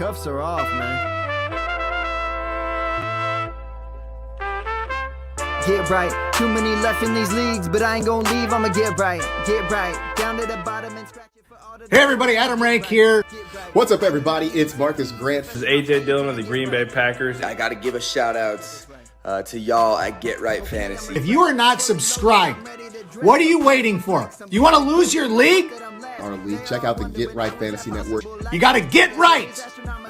cuffs are off, man. Get right. Too many left in these leagues, but I ain't gonna leave. I'ma get right. Get right. Down to the bottom and scratch it for all the... Hey everybody, Adam Rank here. What's up everybody? It's Marcus Grant. This is AJ Dillon of the Green Bay Packers. I gotta give a shout out to y'all at Get Right Fantasy. If you are not subscribed, what are you waiting for? You want to lose your league? Check out the Get Right Fantasy Network. You got to get right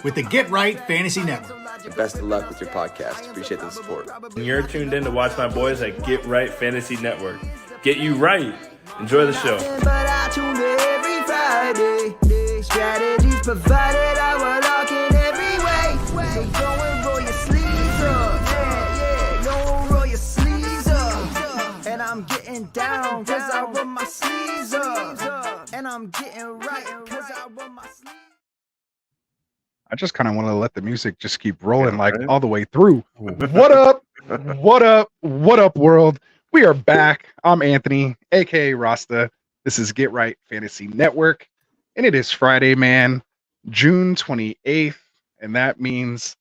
with the Get Right Fantasy Network. And best of luck with your podcast. Appreciate the support. You're tuned in to watch my boys at Get Right Fantasy Network. Get you right. Enjoy the show. But I tune in every Friday. Strategies provided, I will lock in every way. So go and roll your sleeves up. Yeah, go and roll your sleeves up. And I'm getting down, cause I roll my sleeves up. And I'm getting right, cause I roll my sleeves up. I just kind of want to let the music just keep rolling all the way through. What up? What up? What up, world? We are back. I'm Anthony, aka Rasta. This is Get Right Fantasy Network. And it is Friday, man, June 28th. And that means,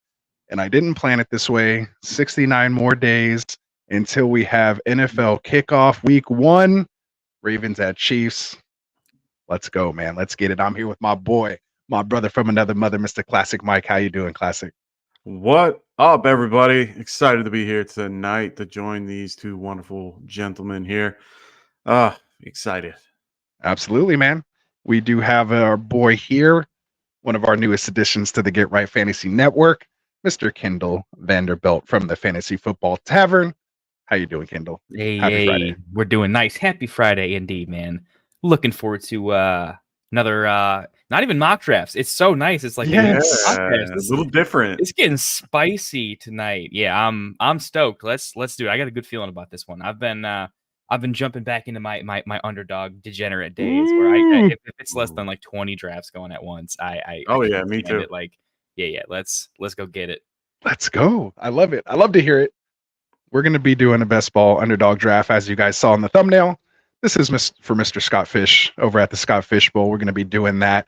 and I didn't plan it this way, 69 more days until we have NFL kickoff week 1. Ravens at Chiefs. Let's go, man. Let's get it. I'm here with my boy, my brother from another mother, Mr. Classic Mike. How you doing, Classic? What up, everybody? Excited to be here tonight to join these two wonderful gentlemen here. Excited. Absolutely, man. We do have our boy here, one of our newest additions to the Get Right Fantasy Network, Mr. Kendall Vanderbilt from the Fantasy Football Tavern. How you doing, Kendall? Hey, we're doing nice. Happy Friday indeed, man. Looking forward to another not even mock drafts. It's so nice. It's like it's a little different. It's getting spicy tonight. Yeah, I'm stoked. Let's do it. I got a good feeling about this one. I've been jumping back into my underdog degenerate days where if it's less than like 20 drafts going at once, I me too. Let's go get it. Let's go. I love it. I love to hear it. We're going to be doing a best ball underdog draft, as you guys saw in the thumbnail. This is for Mr. Scott Fish over at the Scott Fish Bowl. We're going to be doing that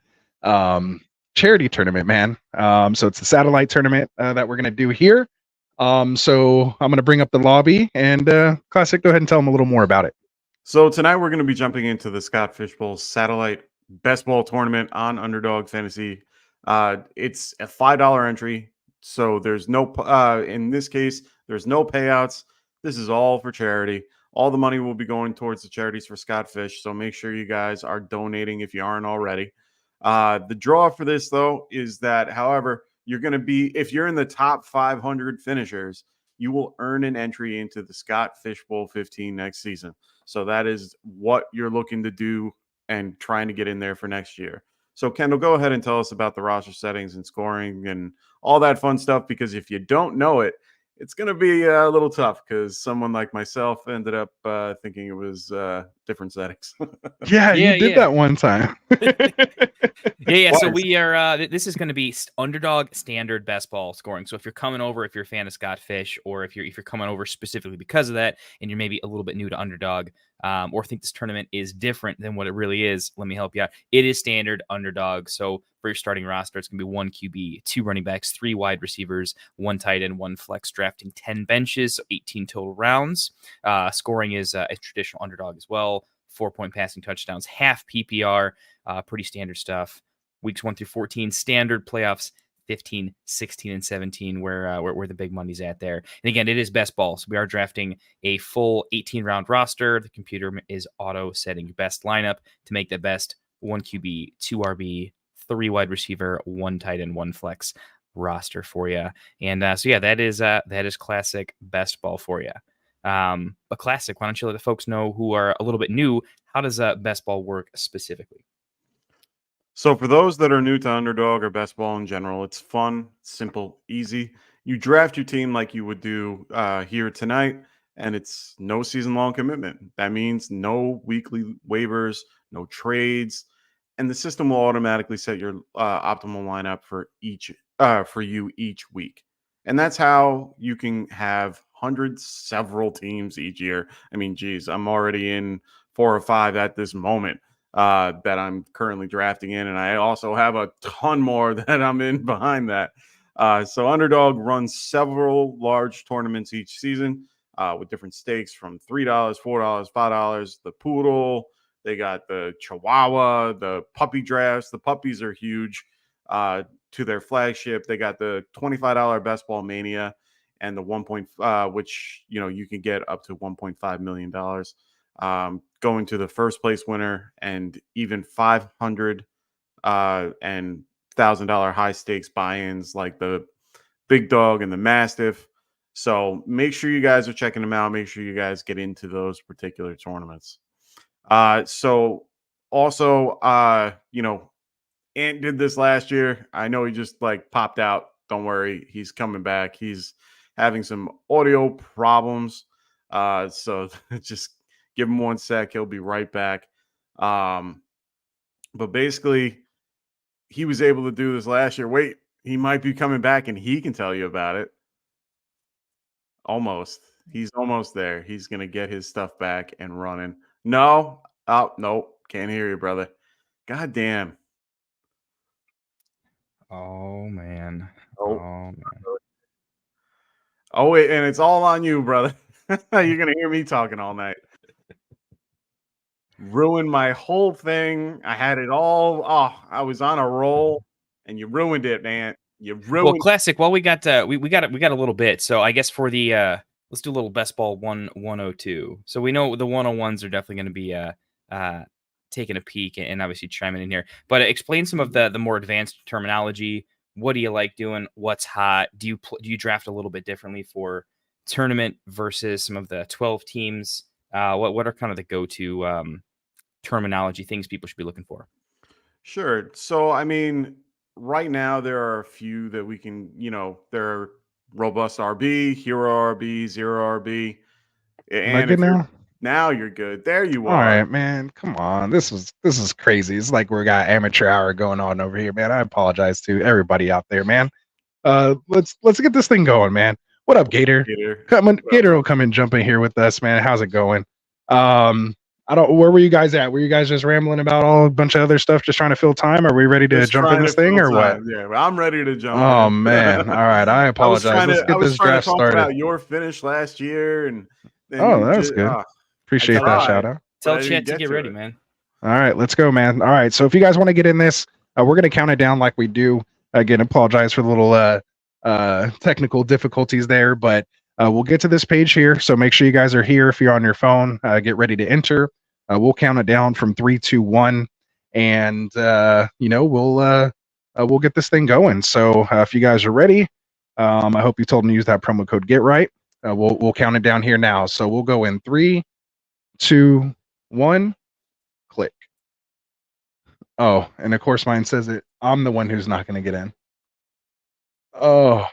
charity tournament, man. So it's the satellite tournament that we're going to do here. So I'm going to bring up the lobby and Classic, go ahead and tell them a little more about it. So tonight we're going to be jumping into the Scott Fish Bowl satellite best ball tournament on Underdog Fantasy. It's a $5 entry. So there's no, in this case, there's no payouts. This is all for charity. All the money will be going towards the charities for Scott Fish. So make sure you guys are donating if you aren't already. The draw for this, though, is that, however, you're going to be, if you're in the top 500 finishers, you will earn an entry into the Scott Fish Bowl 15 next season. So that is what you're looking to do and trying to get in there for next year. So Kendall, go ahead and tell us about the roster settings and scoring and all that fun stuff, because if you don't know it, it's going to be a little tough because someone like myself ended up thinking it was different settings. You did that one time. So we are, this is going to be underdog standard best ball scoring. So if you're coming over, if you're a fan of Scott Fish, or if you're coming over specifically because of that, and you're maybe a little bit new to underdog, or think this tournament is different than what it really is, let me help you out. It is standard underdog. So for your starting roster, it's going to be 1 QB, 2 running backs, 3 wide receivers, 1 tight end, 1 flex, drafting 10 benches, so 18 total rounds. Scoring is a traditional underdog as well. 4-point passing touchdowns, half PPR, pretty standard stuff. Weeks 1 through 14, standard playoffs, 15, 16, and 17, where the big money's at there. And again, it is best ball. So we are drafting a full 18-round roster. The computer is auto setting best lineup to make the best 1 QB, 2 RB, 3 wide receiver, 1 tight end, 1 flex roster for you. And that is classic best ball for you. But Classic, why don't you let the folks know who are a little bit new, how does best ball work specifically? So for those that are new to Underdog or best ball in general, it's fun, simple, easy. You draft your team like you would do here tonight, and it's no season-long commitment. That means no weekly waivers, no trades, and the system will automatically set your optimal lineup for you each week. And that's how you can have several teams each year. I mean, geez, I'm already in 4 or 5 at this moment. that I'm currently drafting in, and I also have a ton more that I'm in behind that. So Underdog runs several large tournaments each season with different stakes from $3, $4, $5. The Poodle, they got the Chihuahua, the puppy drafts. The puppies are huge to their flagship. They got the $25 Best Ball Mania and the which you can get up to $1.5 million. Going to the first place winner and even $500 and $1,000 high stakes buy-ins like the Big Dog and the Mastiff. So make sure you guys are checking them out. Make sure you guys get into those particular tournaments. So also, Ant did this last year. I know he just popped out. Don't worry, he's coming back. He's having some audio problems. So just give him 1 sec. He'll be right back. But basically, he was able to do this last year. Wait, he might be coming back and he can tell you about it. Almost. He's almost there. He's going to get his stuff back and running. No. Oh, nope. Can't hear you, brother. God damn. Oh, man. Oh, man. Oh, wait. And it's all on you, brother. You're going to hear me talking all night. Ruined my whole thing. I had it all. Oh, I was on a roll and you ruined it, man. You ruined. Well, classic. Well, we got a little bit. So I guess for the let's do a little best ball 102. So we know the 101s are definitely going to be taking a peek and obviously chiming in here. But explain some of the more advanced terminology. What do you like doing? What's hot? Do you draft a little bit differently for tournament versus some of the 12 teams? What are kind of the go-to terminology things people should be looking for? Sure. So, I mean, right now there are a few that we can, there are robust RB, hero RB, zero RB. Am I good now? Now you're good. There you are. All right, man. Come on. This is crazy. It's like we got amateur hour going on over here, man. I apologize to everybody out there, man. Let's get this thing going, man. What up, Gator? Gator will come and jump in here with us, man. How's it going? Where were you guys at? Were you guys just rambling about a bunch of other stuff, just trying to fill time? Are we ready to jump in this thing or what? Yeah, I'm ready to jump. Oh man. All right. I apologize. Let's get this draft started. About your finish last year and that was good. Appreciate that shout out. Tell chat to get ready, man. All right, let's go, man. All right. So if you guys want to get in this, we're gonna count it down like we do. Again, apologize for the little technical difficulties there, but we'll get to this page here. So make sure you guys are here. If you're on your phone, get ready to enter. We'll count it down from 3, 2, 1, and we'll get this thing going. So if you guys are ready, I hope you told them to use that promo code GetRight. We'll count it down here now. So we'll go in 3, 2, 1, click. Oh, and of course mine says it. I'm the one who's not going to get in. Oh,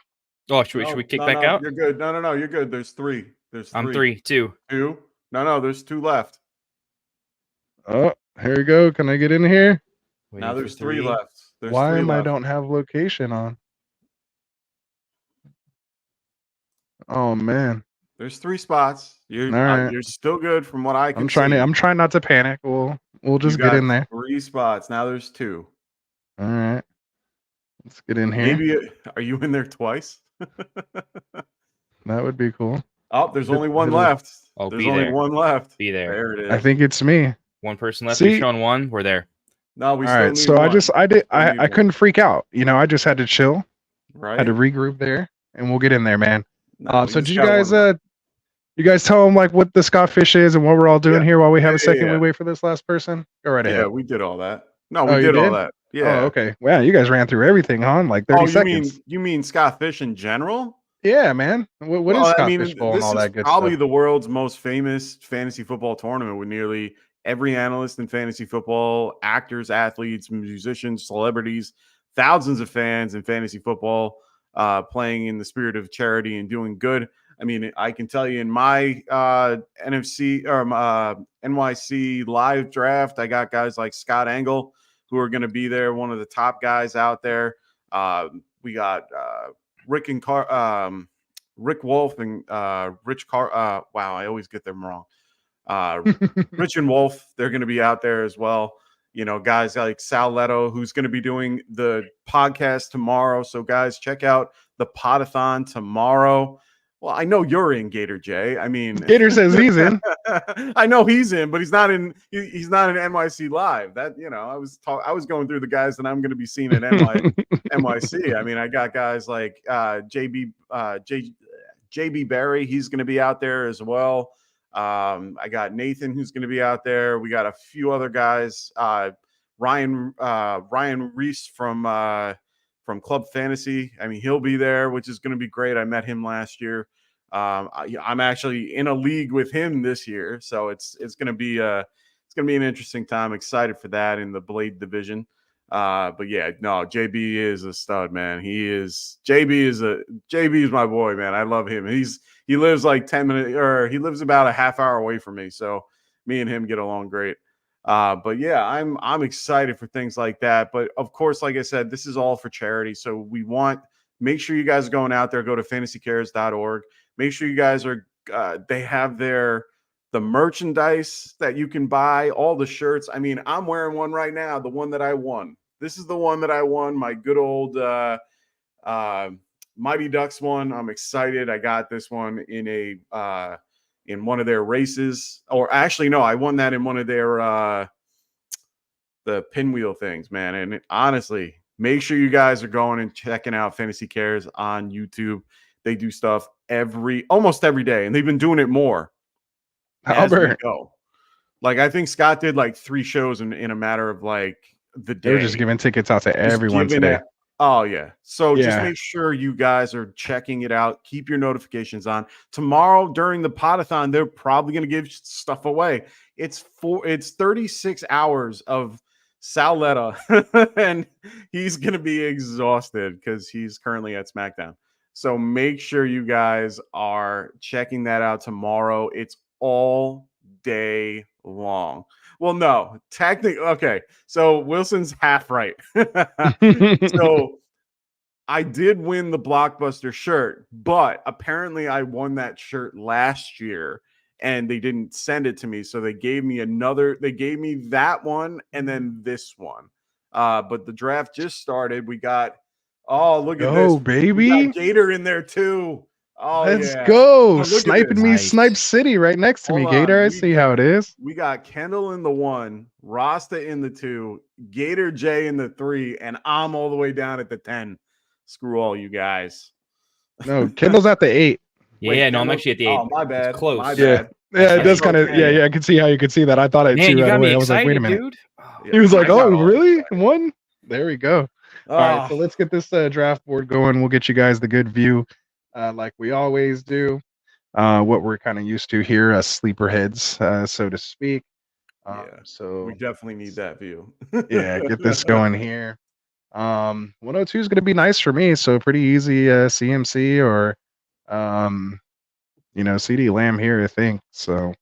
should we kick back out? You're good. No, you're good. There's 3. I'm 3, 2. 2. No, there's 2 left. Oh, here we go. Can I get in here? Now there's 3 left. Why am I don't have location on? Oh man. There's 3 spots. You're still good from what I can see. I'm trying not to panic. We'll just get in there. 3 spots. Now there's 2. All right. Let's get in here. Maybe are you in there twice? That would be cool. Oh, there's only 1 left. Oh, there's only 1 left. Be there. There it is. I think it's me. 1 person left. You're showing 1. We're there. No, we all still right. need So 1. I couldn't freak out. I just had to chill. Right. Had to regroup there, and we'll get in there, man. No, so did you guys tell them what the Scott Fish is and what we're all doing here while we have a second? We wait for this last person. Go right ahead. Yeah, we did all that. No, we did all that. Yeah. Oh, okay. Wow, you guys ran through everything, huh? In like 30 seconds. You mean Scott Fish in general? Yeah, man. What is Scott Fishbowl and all that good stuff? Probably the world's most famous fantasy football tournament with nearly every analyst in fantasy football, actors, athletes, musicians, celebrities, thousands of fans in fantasy football playing in the spirit of charity and doing good. I mean, I can tell you in my NYC live draft, I got guys like Scott Engel who are going to be there, one of the top guys out there. We got Rick Wolf and Rich wow, I always get them wrong. Rich and Wolf, they're going to be out there as well. You know, guys like Sal Leto, who's going to be doing the podcast tomorrow. So, guys, check out the Podathon tomorrow. Well, I know you're in, Gator J. I mean, Gator says he's in. I know he's in, but he's not in. He's not in NYC Live. That, you know, I was going through the guys that I'm going to be seeing at NYC. I mean, I got guys like JB Barry. He's going to be out there as well. I got Nathan who's going to be out there. We got a few other guys. Ryan Reese from Club Fantasy. I mean, he'll be there, which is going to be great. I met him last year. I'm actually in a league with him this year, so it's going to be an interesting time. Excited for that in the Blade division. But yeah, no, JB is a stud, man. JB is my boy, man. I love him. He lives like 10 minutes, or he lives about a half hour away from me. So me and him get along great. But yeah, I'm excited for things like that. But of course, like I said, this is all for charity. So make sure you guys are going out there, go to fantasycares.org. Make sure you guys are, they have the merchandise that you can buy, all the shirts. I mean, I'm wearing one right now, the one that I won. This is the one that I won, my good old Mighty Ducks one. I'm excited. I got this one in one of their races, or actually, no, I won that in one of their the pinwheel things, man. And honestly, make sure you guys are going and checking out Fantasy Cares on YouTube. They do stuff almost every day, and they've been doing it more as we go. Like, I think Scott did like 3 shows in a matter of like the day. They're just giving tickets out to everyone today. Oh, yeah. So just make sure you guys are checking it out. Keep your notifications on. Tomorrow during the Podathon, they're probably going to give stuff away. It's 36 hours of Saletta, and he's going to be exhausted because he's currently at SmackDown. So make sure you guys are checking that out tomorrow. It's all day long. Well, no, technically, okay. So Wilson's half right. So I did win the Blockbuster shirt, but apparently I won that shirt last year and they didn't send it to me. So they gave me that one and then this one. But the draft just started. We got, look at this. Baby. We got Gator in there too. Oh, let's go. Sniping me, nice. Snipe City right next to me, Gator. I see how it is. We got Kendall in the 1, Rasta in the 2, Gator J in the 3, and I'm all the way down at the 10. Screw all you guys. No, Kendall's at the 8. Yeah, no, I'm actually at the 8. Oh, my bad. It's close. My bad. Yeah, it does kind of. Yeah, I can see how you could see that. I thought it too right away. I was like, wait a minute. Dude. He was like, oh, really? 1? There we go. All right, so let's get this draft board going. We'll get you guys the good view. Like we always do, what we're kind of used to here, sleeper heads, so to speak. So we definitely need that view. Yeah, get this going here. 102 is going to be nice for me, so pretty easy CMC or CD Lamb here, I think. So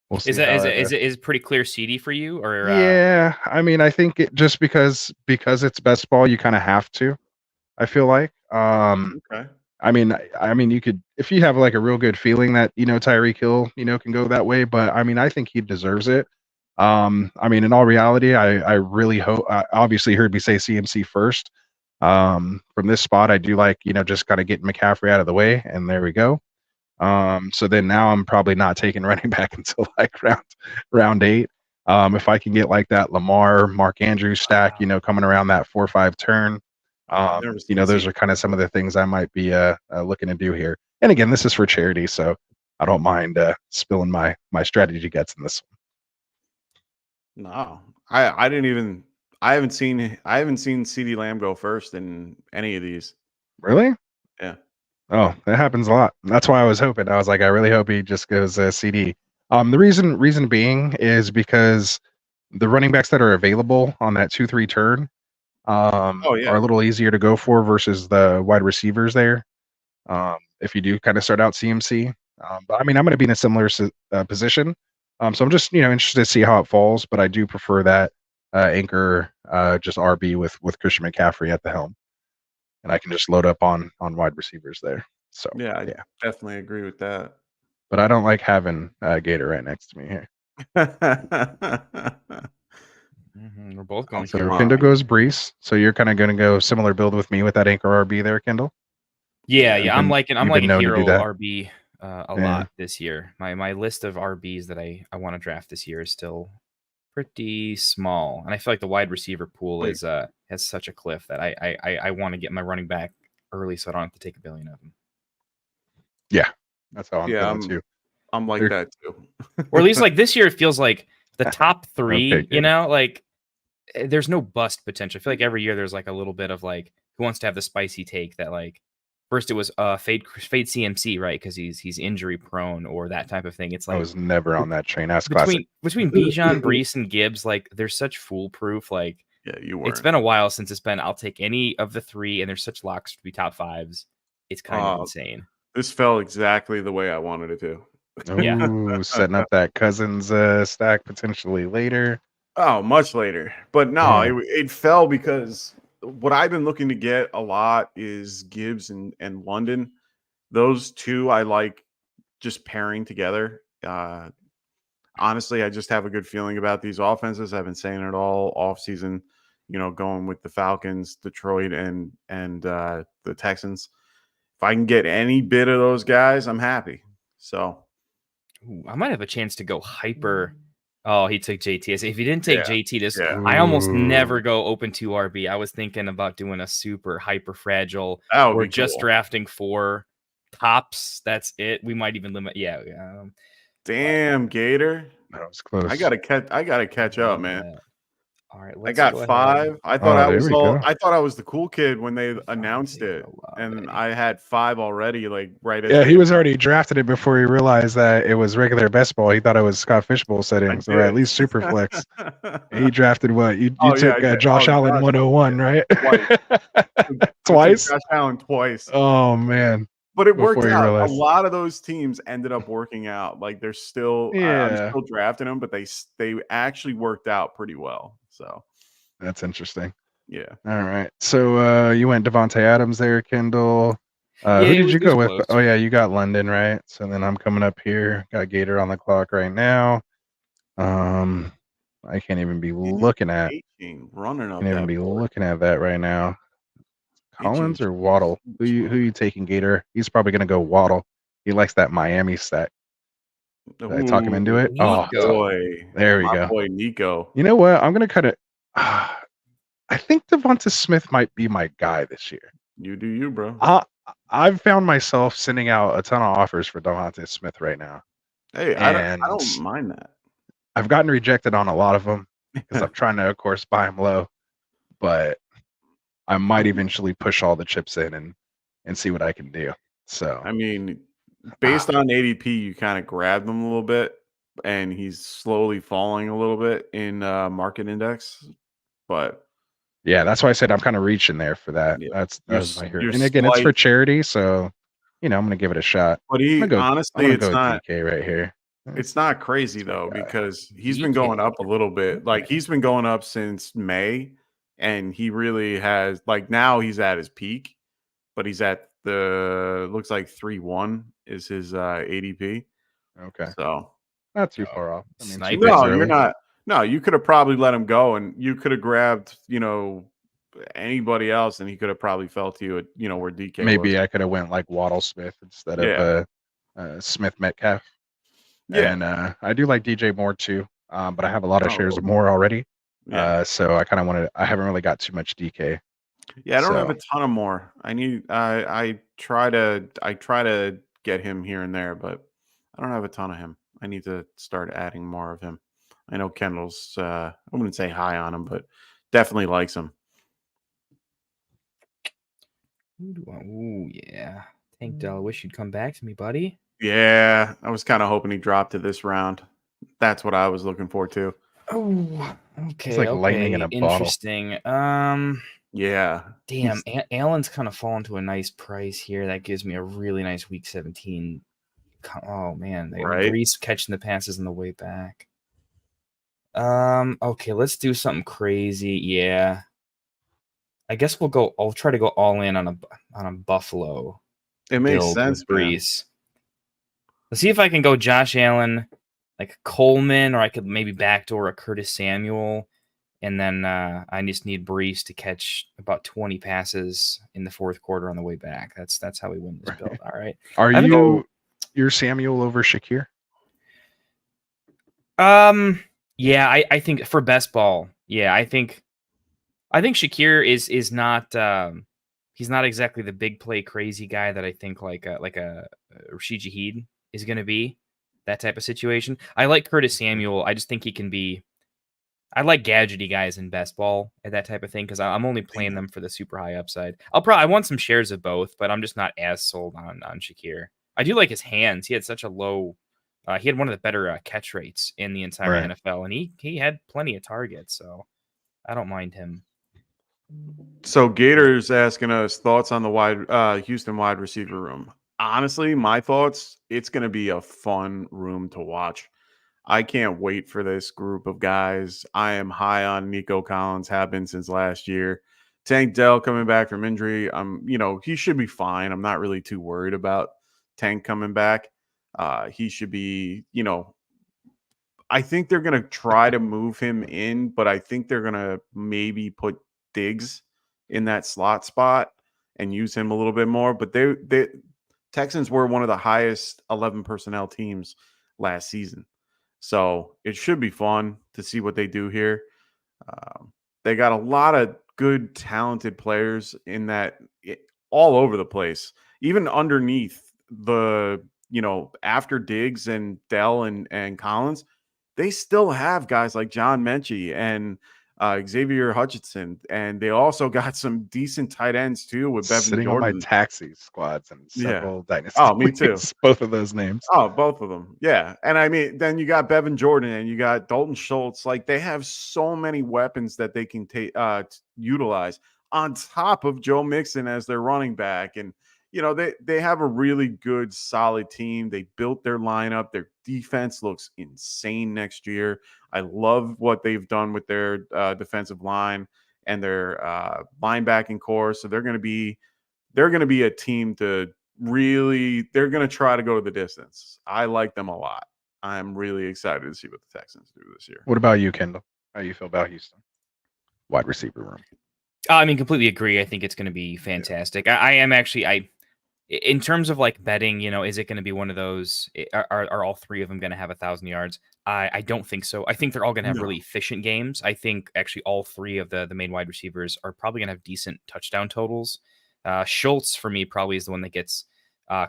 we'll see. Is it pretty clear CD for you, or yeah? I mean, I think it just because it's best ball, you kind of have to. I feel like okay. I mean, you could, if you have like a real good feeling that, Tyreek Hill, can go that way, but I mean, I think he deserves it. I mean, in all reality, I really hope, obviously heard me say CMC first. From this spot, I do like, just kind of getting McCaffrey out of the way, and there we go. So then now I'm probably not taking running back until like round 8. If I can get like that Lamar, Mark Andrews stack, coming around that 4-5 turn, those are kind of some of the things I might be looking to do here. And again, this is for charity, so I don't mind spilling my strategy guts in this one. No, I haven't seen CeeDee Lamb go first in any of these. Really? Yeah. Oh, that happens a lot. That's why I was hoping. I was like, I really hope he just goes CD. The reason being is because the running backs that are available on that 2-3 turn are a little easier to go for versus the wide receivers there. If you do kind of start out CMC, but I mean, I'm going to be in a similar position. So I'm just, interested to see how it falls, but I do prefer that anchor just RB with Christian McCaffrey at the helm, and I can just load up on wide receivers there. So yeah, I definitely agree with that. But I don't like having Gator right next to me here. We're both going So hero. Kendall goes Brees. So you're kind of going to go similar build with me with that anchor RB there, Kendall. Yeah. You've I'm been- liking you've been known to hero do that. RB a lot this year. My list of RBs that I want to draft this year is still pretty small, and I feel like the wide receiver pool is has such a cliff that I want to get my running back early so I don't have to take $1 billion of them. Yeah, that's how I'm Yeah, feeling too. I'm like that too. Or at least like this year, it feels like the top three. Okay, you good. know, like there's no bust potential. I feel like every year there's like a little bit of like who wants to have the spicy take that like first it was fade CMC, right, because he's injury prone or that type of thing. It's I like was never on that train. That's classic. between Bijan, Brees, and Gibbs, like they're such foolproof. Like Yeah, you were. it's been a while since it's been. I'll take any of the three, and they're such locks to be top fives. It's kind of insane. This fell exactly the way I wanted it to. Yeah. Ooh, setting up that Cousins stack potentially later. Oh, much later. But no, Yeah. it fell because what I've been looking to get a lot is Gibbs and London. Those two I like just pairing together. Honestly, I just have a good feeling about these offenses. I've been saying it all off season, going with the Falcons, Detroit, and the Texans. If I can get any bit of those guys, I'm happy. So Ooh, I might have a chance to go hyper. Oh, he took JT. If he didn't take JT, this I almost never go open 2 RB. I was thinking about doing a super hyper fragile or just drafting 4 tops. That's it. We might even limit. Yeah. Damn, Gator. That was close. I gotta catch up, man. All right, I got 5. I thought I thought I was the cool kid when they announced it, and I had 5 already. Like he was already drafted it before he realized that it was regular best ball. He thought it was Scott Fishbowl settings, or at least super flex. He drafted what? You took Josh Allen 101, right? Twice. Josh Allen twice. Oh man. But it worked out. A lot of those teams ended up working out. Like they're still, I'm still drafting them, but they actually worked out pretty well. So that's interesting. Yeah. All right. So you went Devontae Adams there, Kendall. Who did you go with? Close. Oh yeah, you got London, right? So then I'm coming up here. Got Gator on the clock right now. I can't even be looking at. Running up. Can't even be looking at that right now. Collins or Waddle? Who you taking, Gator? He's probably gonna go Waddle. He likes that Miami stack. Did I talk him into it? Oh boy, there we go. Boy, Nico. You know what? I'm gonna cut it. I think Devonta Smith might be my guy this year. You do you, bro. I've found myself sending out a ton of offers for Devonta Smith right now. Hey, I don't mind that. I've gotten rejected on a lot of them because I'm trying to, of course, buy him low, but I might eventually push all the chips in and see what I can do. So I mean, based on ADP, you kind of grabbed him a little bit, and he's slowly falling a little bit in market index. But yeah, that's why I said I'm kind of reaching there for that. Yeah. That's my hero. And again, it's for charity, so I'm gonna give it a shot. But honestly, it's not DK right here. It's not crazy though, because he's been going up a little bit. Like he's been going up since May. And he really has, like, now he's at his peak, but he's at looks like 3.1 is his ADP. Okay. So not too far off. I mean, no, you're not. No, you could have probably let him go, and you could have grabbed, anybody else, and he could have probably fell to you at, where DK Maybe was. I could have went like Waddle Smith instead of Smith Metcalf. Yeah. And I do like DJ Moore too, but I have a lot of shares of Moore already. Yeah. So I kind of I haven't really got too much DK. Yeah, I don't have a ton of more. I try to get him here and there, but I don't have a ton of him. I need to start adding more of him. I know Kendall's I wouldn't say high on him, but definitely likes him. Oh yeah. Tank Dell, wish you'd come back to me, buddy. Yeah, I was kind of hoping he dropped to this round. That's what I was looking for too. Oh, okay. It's like lightning in a bottle. Interesting. Yeah. Damn, Allen's kind of fallen to a nice price here. That gives me a really nice week 17. Oh man, Brees catching the passes on the way back. Okay, let's do something crazy. Yeah. I guess I'll try to go all in on a Buffalo. It makes sense, Brees. Let's see if I can go Josh Allen, like Coleman, or I could maybe backdoor a Curtis Samuel. And then I just need Brees to catch about 20 passes in the fourth quarter on the way back. That's how we win this build. All right. Are you're Samuel over Shakir? Yeah, I think for best ball, yeah, I think Shakir is not he's not exactly the big play crazy guy that I think like a Rashid Shaheed is going to be, that type of situation. I like Curtis Samuel. I just think he can be. I like gadgety guys in best ball and that type of thing because I'm only playing them for the super high upside. I want some shares of both, but I'm just not as sold on Shakir. I do like his hands. He had such a low. He had one of the better catch rates in the entire NFL, and he had plenty of targets, so I don't mind him. So Gator's asking us thoughts on the Houston wide receiver room. Honestly, my thoughts, it's going to be a fun room to watch. I can't wait for this group of guys. I am high on Nico Collins, have been since last year. Tank Dell coming back from injury. He should be fine. I'm not really too worried about Tank coming back. He should be, I think they're going to try to move him in, but I think they're going to maybe put Diggs in that slot spot and use him a little bit more. But they Texans were one of the highest 11 personnel teams last season. So it should be fun to see what they do here. They got a lot of good, talented players in that all over the place, even underneath the, after Diggs and Dell and Collins, they still have guys like John Mechie and Xavier Hutchinson, and they also got some decent tight ends too with Bevan Sitting Jordan. on my taxi squads and several Dynasty. Oh, me too. Both of those names. Oh, both of them. Yeah. And I mean, then you got Bevan Jordan and you got Dalton Schultz. Like, they have so many weapons that they can utilize on top of Joe Mixon as their running back. And, they have a really good, solid team. They built their lineup. Their defense looks insane next year. I love what they've done with their defensive line and their linebacking core. So they're going to be a team to really, they're going to try to go to the distance. I like them a lot. I'm really excited to see what the Texans do this year. What about you, Kendall? How do you feel about Houston wide receiver room? I mean, completely agree. I think it's going to be fantastic. I am actually, in terms of like betting, is it going to be one of those? Are all three of them going to have 1,000 yards? I don't think so. I think they're all going to have really efficient games. I think actually all three of the main wide receivers are probably going to have decent touchdown totals. Schultz for me probably is the one that gets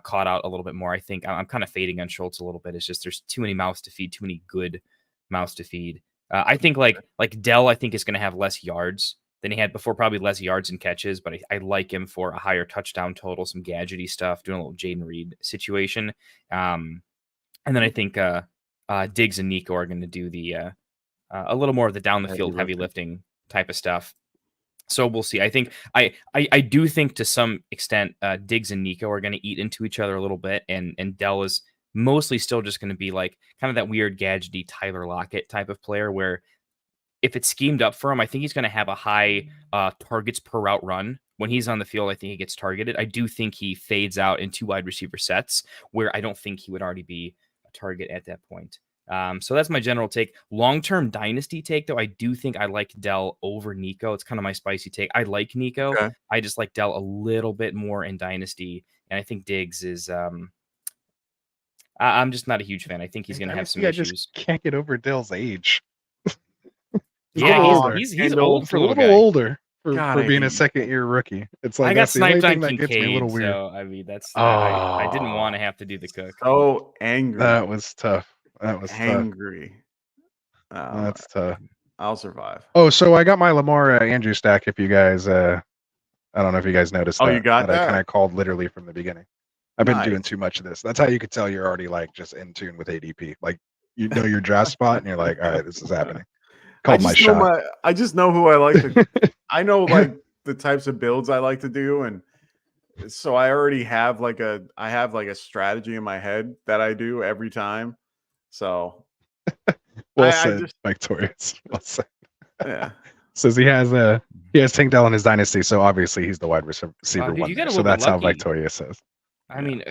caught out a little bit more. I think I'm kind of fading on Schultz a little bit. It's just there's too many mouths to feed, too many good mouths to feed. I think like Dell, I think is going to have less yards than he had before, probably less yards and catches, but I like him for a higher touchdown total, some gadgety stuff, doing a little Jaden Reed situation. And then I think Diggs and Nico are going to do the a little more of the down the field heavy lifting type of stuff. So we'll see. I think I do think to some extent Diggs and Nico are going to eat into each other a little bit, and Dell is mostly still just going to be like kind of that weird gadgety Tyler Lockett type of player where if it's schemed up for him, I think he's going to have a high targets per route run. When he's on the field, I think he gets targeted. I do think he fades out in two wide receiver sets where I don't think he would already be a target at that point. So that's my general take. Long-term dynasty take, though, I do think I like Dell over Nico. It's kind of my spicy take. I like Nico. Okay. I just like Dell a little bit more in dynasty. And I think Diggs is I'm just not a huge fan. I think he's going to have some issues. I just can't get over Dell's age. He's old for a little older for being a second-year rookie. It's like I got sniped on that gets me a little Kincaid, weird. so I mean that's I didn't want to have to do the cook. So angry. That was tough. That was angry. That's tough. I'll survive. Oh, so I got my Lamar Andrew stack. If you guys, I don't know if you guys noticed. You got that? I kind of called literally from the beginning. I've been doing too much of this. That's how you could tell you're already like just in tune with ADP. Like you know your draft spot, and you're like, all right, this is happening. Called my shot. I just know who I like to. I know like the types of builds I like to do, and so I already have like a strategy in my head that I do every time. So well said, Victorious. Well said. Yeah. Says he has Tank Dell in his dynasty, so obviously he's the wide receiver one. So that's how Victoria says. I mean,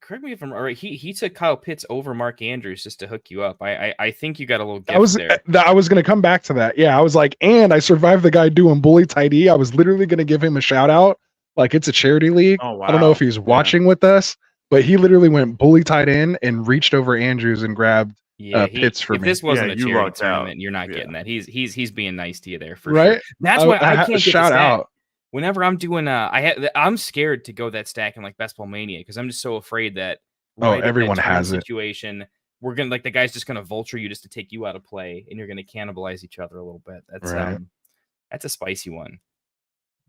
correct me if I'm right. He took Kyle Pitts over Mark Andrews just to hook you up. I think you got a little gift there. I was going to come back to that. Yeah, I was like, and I survived the guy doing bully tight E. I was literally going to give him a shout out, like it's a charity league. Oh, wow. I don't know if he's watching with us, but he literally went bully tight in and reached over Andrews and grabbed Pitts for if me. this wasn't a you charity lucked out. tournament, you're not getting that. He's being nice to you there for Right? sure. That's why I can't get shout the stack. out. Whenever I'm doing, I'm scared to go that stack in like Best Ball Mania because I'm just so afraid that everyone has it. Situation, we're gonna like the guy's just gonna vulture you just to take you out of play, and you're gonna cannibalize each other a little bit. That's Right. That's a spicy one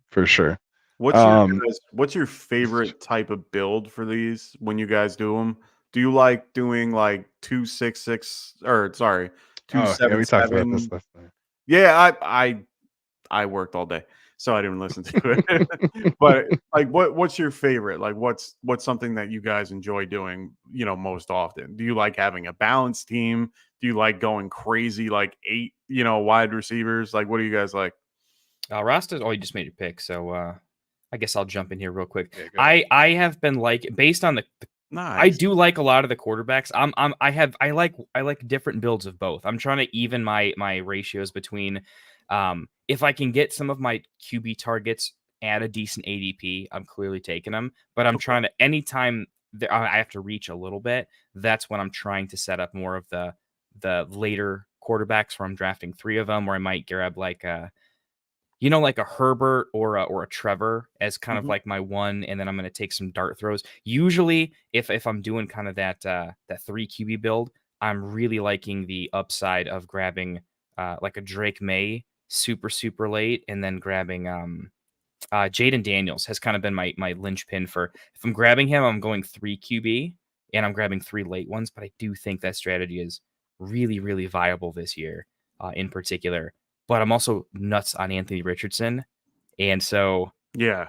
For sure. What's your favorite type of build for these when you guys do them? Do you like doing like 266 or sorry, 277? We talked about this last night. Yeah, I worked all day, so I didn't listen to it. But like, what's your favorite? Like, what's something that you guys enjoy doing? Most often. Do you like having a balanced team? Do you like going crazy like 8, wide receivers? Like, what do you guys like? Rasta, you just made your pick, so I guess I'll jump in here real quick. Yeah, I have been like based on the Nice. I do like a lot of the quarterbacks. I like different builds of both. I'm trying to even my ratios between if I can get some of my QB targets at a decent ADP, I'm clearly taking them. But I'm trying to anytime I have to reach a little bit, that's when I'm trying to set up more of the later quarterbacks where I'm drafting 3 of them, where I might grab like a Herbert or a Trevor as kind of like my one, and then I'm going to take some dart throws. Usually, if I'm doing kind of that 3 QB build, I'm really liking the upside of grabbing like a Drake May super late, and then grabbing Jaden Daniels has kind of been my linchpin for if I'm grabbing him, I'm going 3 QB and I'm grabbing 3 late ones. But I do think that strategy is really viable this year, in particular. But I'm also nuts on Anthony Richardson. And so yeah,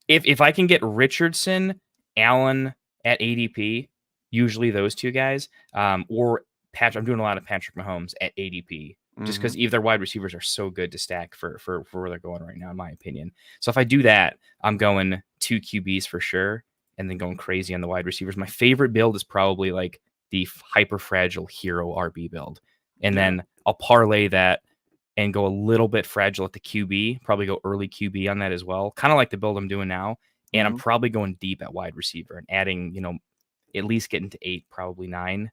if I can get Richardson, Allen at ADP, usually those 2 guys, or Patrick, I'm doing a lot of Patrick Mahomes at ADP, just because either wide receivers are so good to stack for where they're going right now, in my opinion. So if I do that, I'm going 2 QBs for sure, and then going crazy on the wide receivers. My favorite build is probably like the hyper fragile hero RB build. And then I'll parlay that and go a little bit fragile at the QB, probably go early QB on that as well. Kind of like the build I'm doing now. And I'm probably going deep at wide receiver and adding, at least getting to 8, probably 9.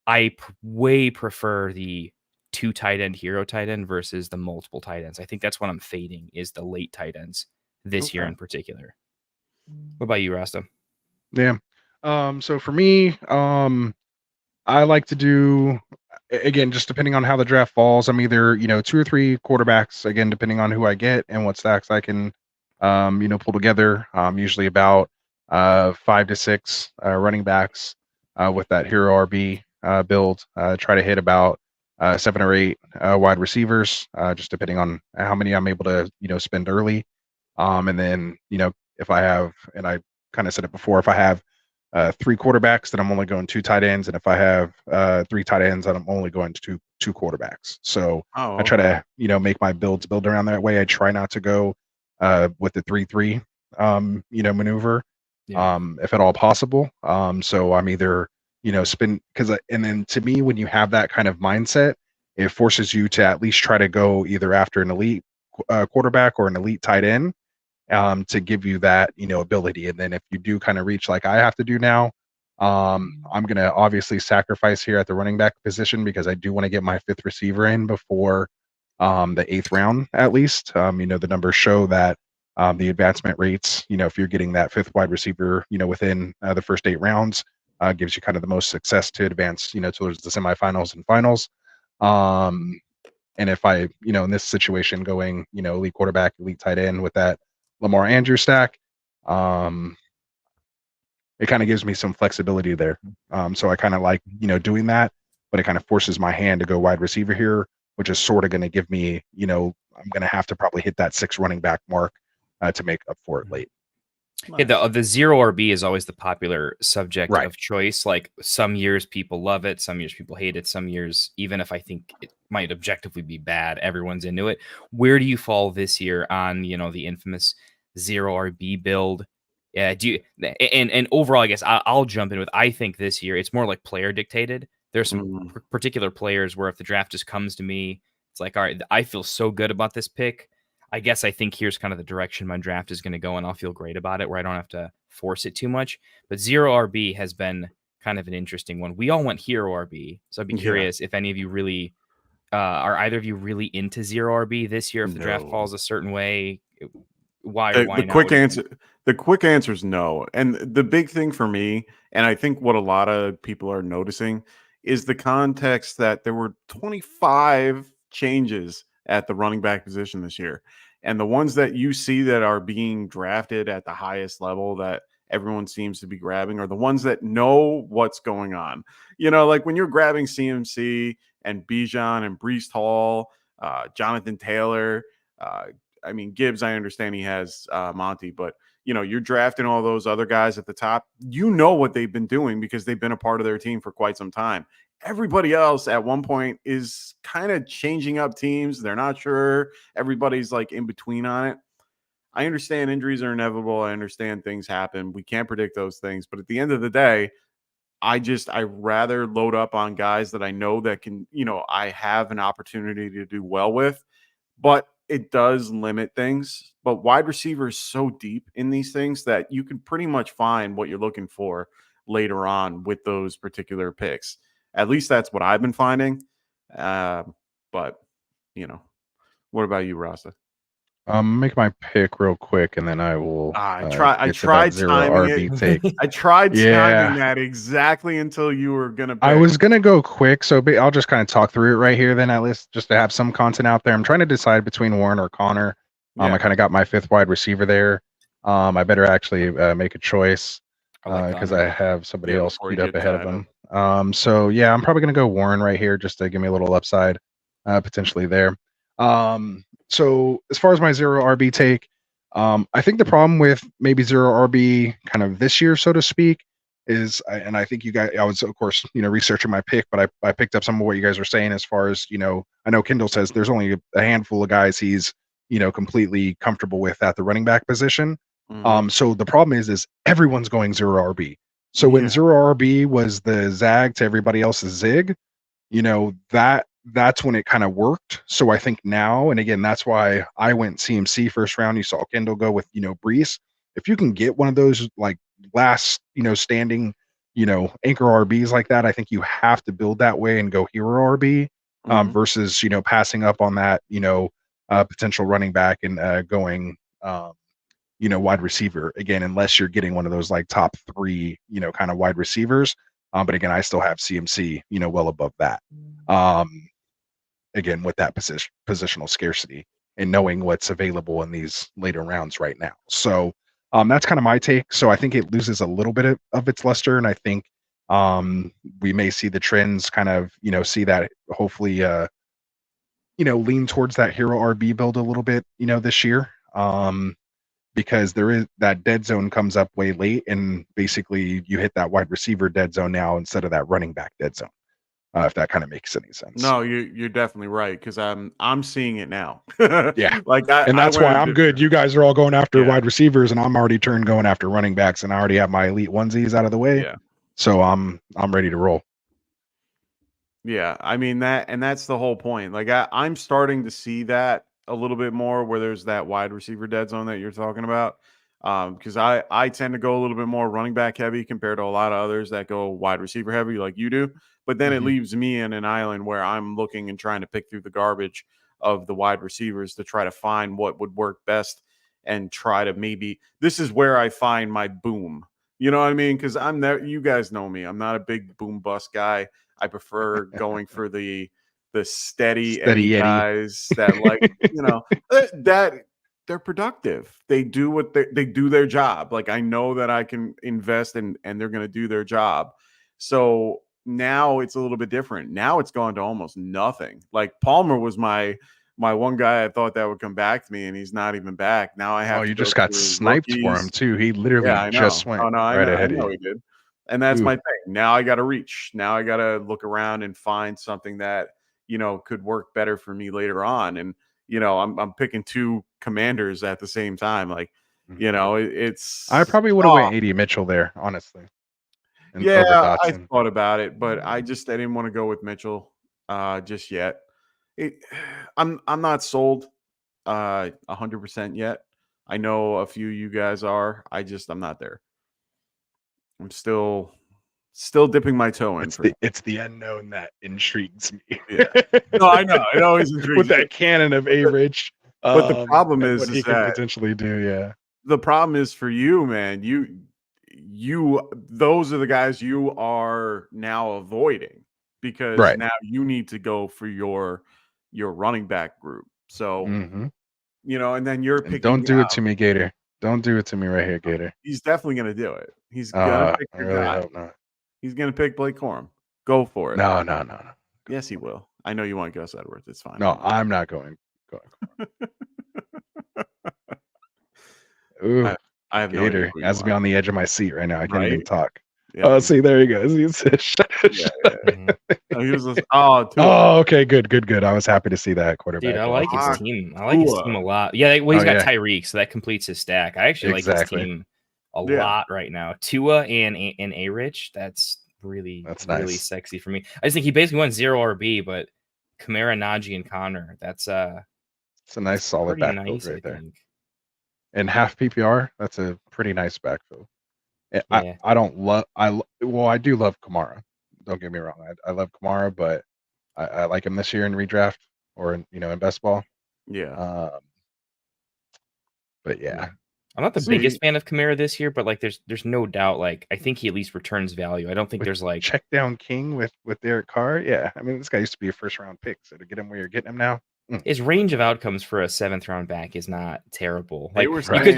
I way prefer the 2 tight end hero tight end versus the multiple tight ends. I think that's what I'm fading is the late tight ends this year in particular. What about you, Rasta? Yeah. So for me, I like to do, again, just depending on how the draft falls, I'm either, 2 or 3 quarterbacks, again, depending on who I get and what stacks I can, pull together. Usually about 5 to 6 running backs with that hero RB build. Try to hit about 7 or 8 wide receivers, just depending on how many I'm able to, spend early. And then, if I have, and I kind of said it before, if I have 3 quarterbacks, then I'm only going 2 tight ends, and if I have 3 tight ends, then I'm only going to two quarterbacks. So I try to make my builds build around that way. I try not to go with the 3-3 maneuver, if at all possible. So I'm either spin and then to me, when you have that kind of mindset, it forces you to at least try to go either after an elite quarterback or an elite tight end. To give you that, ability. And then if you do kind of reach like I have to do now, I'm going to obviously sacrifice here at the running back position because I do want to get my 5th receiver in before the 8th round, at least. The numbers show that the advancement rates, if you're getting that 5th wide receiver, within the first 8 rounds, gives you kind of the most success to advance, towards the semifinals and finals. And if I, in this situation going, elite quarterback, elite tight end with that Lamar Andrews stack, it kind of gives me some flexibility there. So I kind of like, doing that, but it kind of forces my hand to go wide receiver here, which is sort of going to give me, I'm going to have to probably hit that 6 running back mark to make up for it late. Yeah, the 0 RB is always the popular subject of choice. Like some years people love it, some years people hate it, some years, even if I think it might objectively be bad, everyone's into it. Where do you fall this year on, the infamous 0 RB build? Yeah, and overall, I guess I'll jump in with, I think this year it's more like player dictated. There's some particular players where if the draft just comes to me, it's like, all right, I feel so good about this pick. I guess I think here's kind of the direction my draft is going to go, and I'll feel great about it, where I don't have to force it too much. But zero RB has been kind of an interesting one. We all went hero RB, so I'd be curious if any of you really are either of you really into zero RB this year. If the draft falls a certain way, why or why the not? quick answer, the quick answer is no. And the big thing for me, and I think what a lot of people are noticing, is the context that there were 25 changes at the running back position this year. And the ones that you see that are being drafted at the highest level that everyone seems to be grabbing are the ones that know what's going on. You know, like when you're grabbing CMC and Bijan and Brees Hall, Jonathan Taylor, I mean, Gibbs, I understand he has Monty, but, you know, you're drafting all those other guys at the top. You know what they've been doing because they've been a part of their team for quite some time. Everybody else at one point is kind of changing up teams. They're not sure. Everybody's like in between on it. I understand injuries are inevitable. I understand things happen. We can't predict those things. But at the end of the day, I rather load up on guys that I know that can, you know, I have an opportunity to do well with. But it does limit things. But wide receiver is so deep in these things that you can pretty much find what you're looking for later on with those particular picks. At least that's what I've been finding. But, you know, what about you, Rasta? Make my pick real quick, and then I will. I tried zero timing RB it. take. I tried timing that exactly until you were gonna pick. I was gonna go quick, so I'll just kind of talk through it right here. Then at least just to have some content out there. I'm trying to decide between Warren or Connor. I kind of got my fifth wide receiver there. I better actually make a choice because I have somebody else queued up ahead of him. So yeah, I'm probably gonna go Warren right here just to give me a little upside potentially there. So as far as my zero RB take, I think the problem with maybe zero RB kind of this year, so to speak, is, and I think you guys, I was of course, you know, researching my pick, but I picked up some of what you guys were saying as far as, you know, I know Kendall says there's only a handful of guys he's, you know, completely comfortable with at the running back position. So the problem is everyone's going zero RB. So when zero RB was the zag to everybody else's zig, you know, that's when it kind of worked. So I think now, and again, that's why I went CMC first round. You saw Kendall go with, you know, Brees. If you can get one of those like last, you know, standing, you know, anchor RBs like that, I think you have to build that way and go hero RB versus, you know, passing up on that, you know, potential running back and going, you know, wide receiver again, unless you're getting one of those like top 3, you know, kind of wide receivers. But again, I still have CMC, you know, well above that. Again, with that positional scarcity and knowing what's available in these later rounds right now. So that's kind of my take. So I think it loses a little bit of its luster. And I think we may see the trends kind of, you know, see that hopefully, you know, lean towards that hero RB build a little bit, you know, this year. Because there is that dead zone comes up way late, and basically you hit that wide receiver dead zone now instead of that running back dead zone. If that kind of makes any sense. No, you're definitely right because I'm seeing it now. Yeah, like and that's why I'm good. You guys are all going after wide receivers, and I'm already going after running backs, and I already have my elite onesies out of the way. Yeah, so I'm ready to roll. Yeah, I mean that's the whole point. Like I'm starting to see that a little bit more where there's that wide receiver dead zone that you're talking about. Because I tend to go a little bit more running back heavy compared to a lot of others that go wide receiver heavy like you do. But then it leaves me in an island where I'm looking and trying to pick through the garbage of the wide receivers to try to find what would work best and try to maybe this is where I find my boom. You know what I mean? Because I'm there. You guys know me. I'm not a big boom bust guy. I prefer going for the steady Eddie guys that like, you know, that they're productive. They do what they do their job. Like I know that I can invest and they're going to do their job. So now it's a little bit different. Now it's gone to almost nothing. Like Palmer was my one guy I thought that would come back to me, and he's not even back. Now I have. Oh, you just got sniped for him too. He literally just went right ahead of you. He did. And that's my thing. Now I got to reach. Now I got to look around and find something that, you know, could work better for me later on. And, you know, I'm picking 2 commanders at the same time. Like, You know, it's. I probably would have went 80 Mitchell there, honestly. Over I Dotson. thought about it, but I didn't want to go with Mitchell just yet. I'm not sold 100% yet. I know a few of you guys are. I'm not there. I'm still dipping my toe in. It's the unknown that intrigues me. Yeah. No, I know. It always intrigues with that cannon of A-Rich. But the problem is what he can potentially do. Yeah. The problem is for you, man. Those are the guys you are now avoiding because now you need to go for your running back group. So you know, and then you're picking. Don't do it to me, Gator. Don't do it to me right here, Gator. He's definitely going to do it. He's going to pick your guy. Hope not. He's going to pick Blake Corum. Go for it. No. Yes, he will. I know you want Gus Edwards. It's fine. No, I'm not going. Ooh, I have Gator has me on the edge of my seat right now. I can't even talk. Yeah. Oh, see, there he goes. He said, No, he was okay, good. I was happy to see that quarterback. Dude, I like his team. I like his team a lot. Yeah, he's got Tyreek, so that completes his stack. I actually like his team a lot right now. Tua and A-Rich, that's really sexy for me. I just think he basically went 0 RB, but Kamara, Najee, and Connor, it's a nice solid backfield right there. And half PPR, that's a pretty nice backfield. I do love Kamara. Don't get me wrong. I love Kamara, but I like him this year in redraft or in best ball. Yeah. But yeah. I'm not the biggest fan of Kamara this year, but like there's no doubt, like I think he at least returns value. I don't think there's like check down king with Derek Carr. Yeah. I mean, this guy used to be a first round pick, so to get him where you're getting him now. His range of outcomes for a 7th round back is not terrible. Like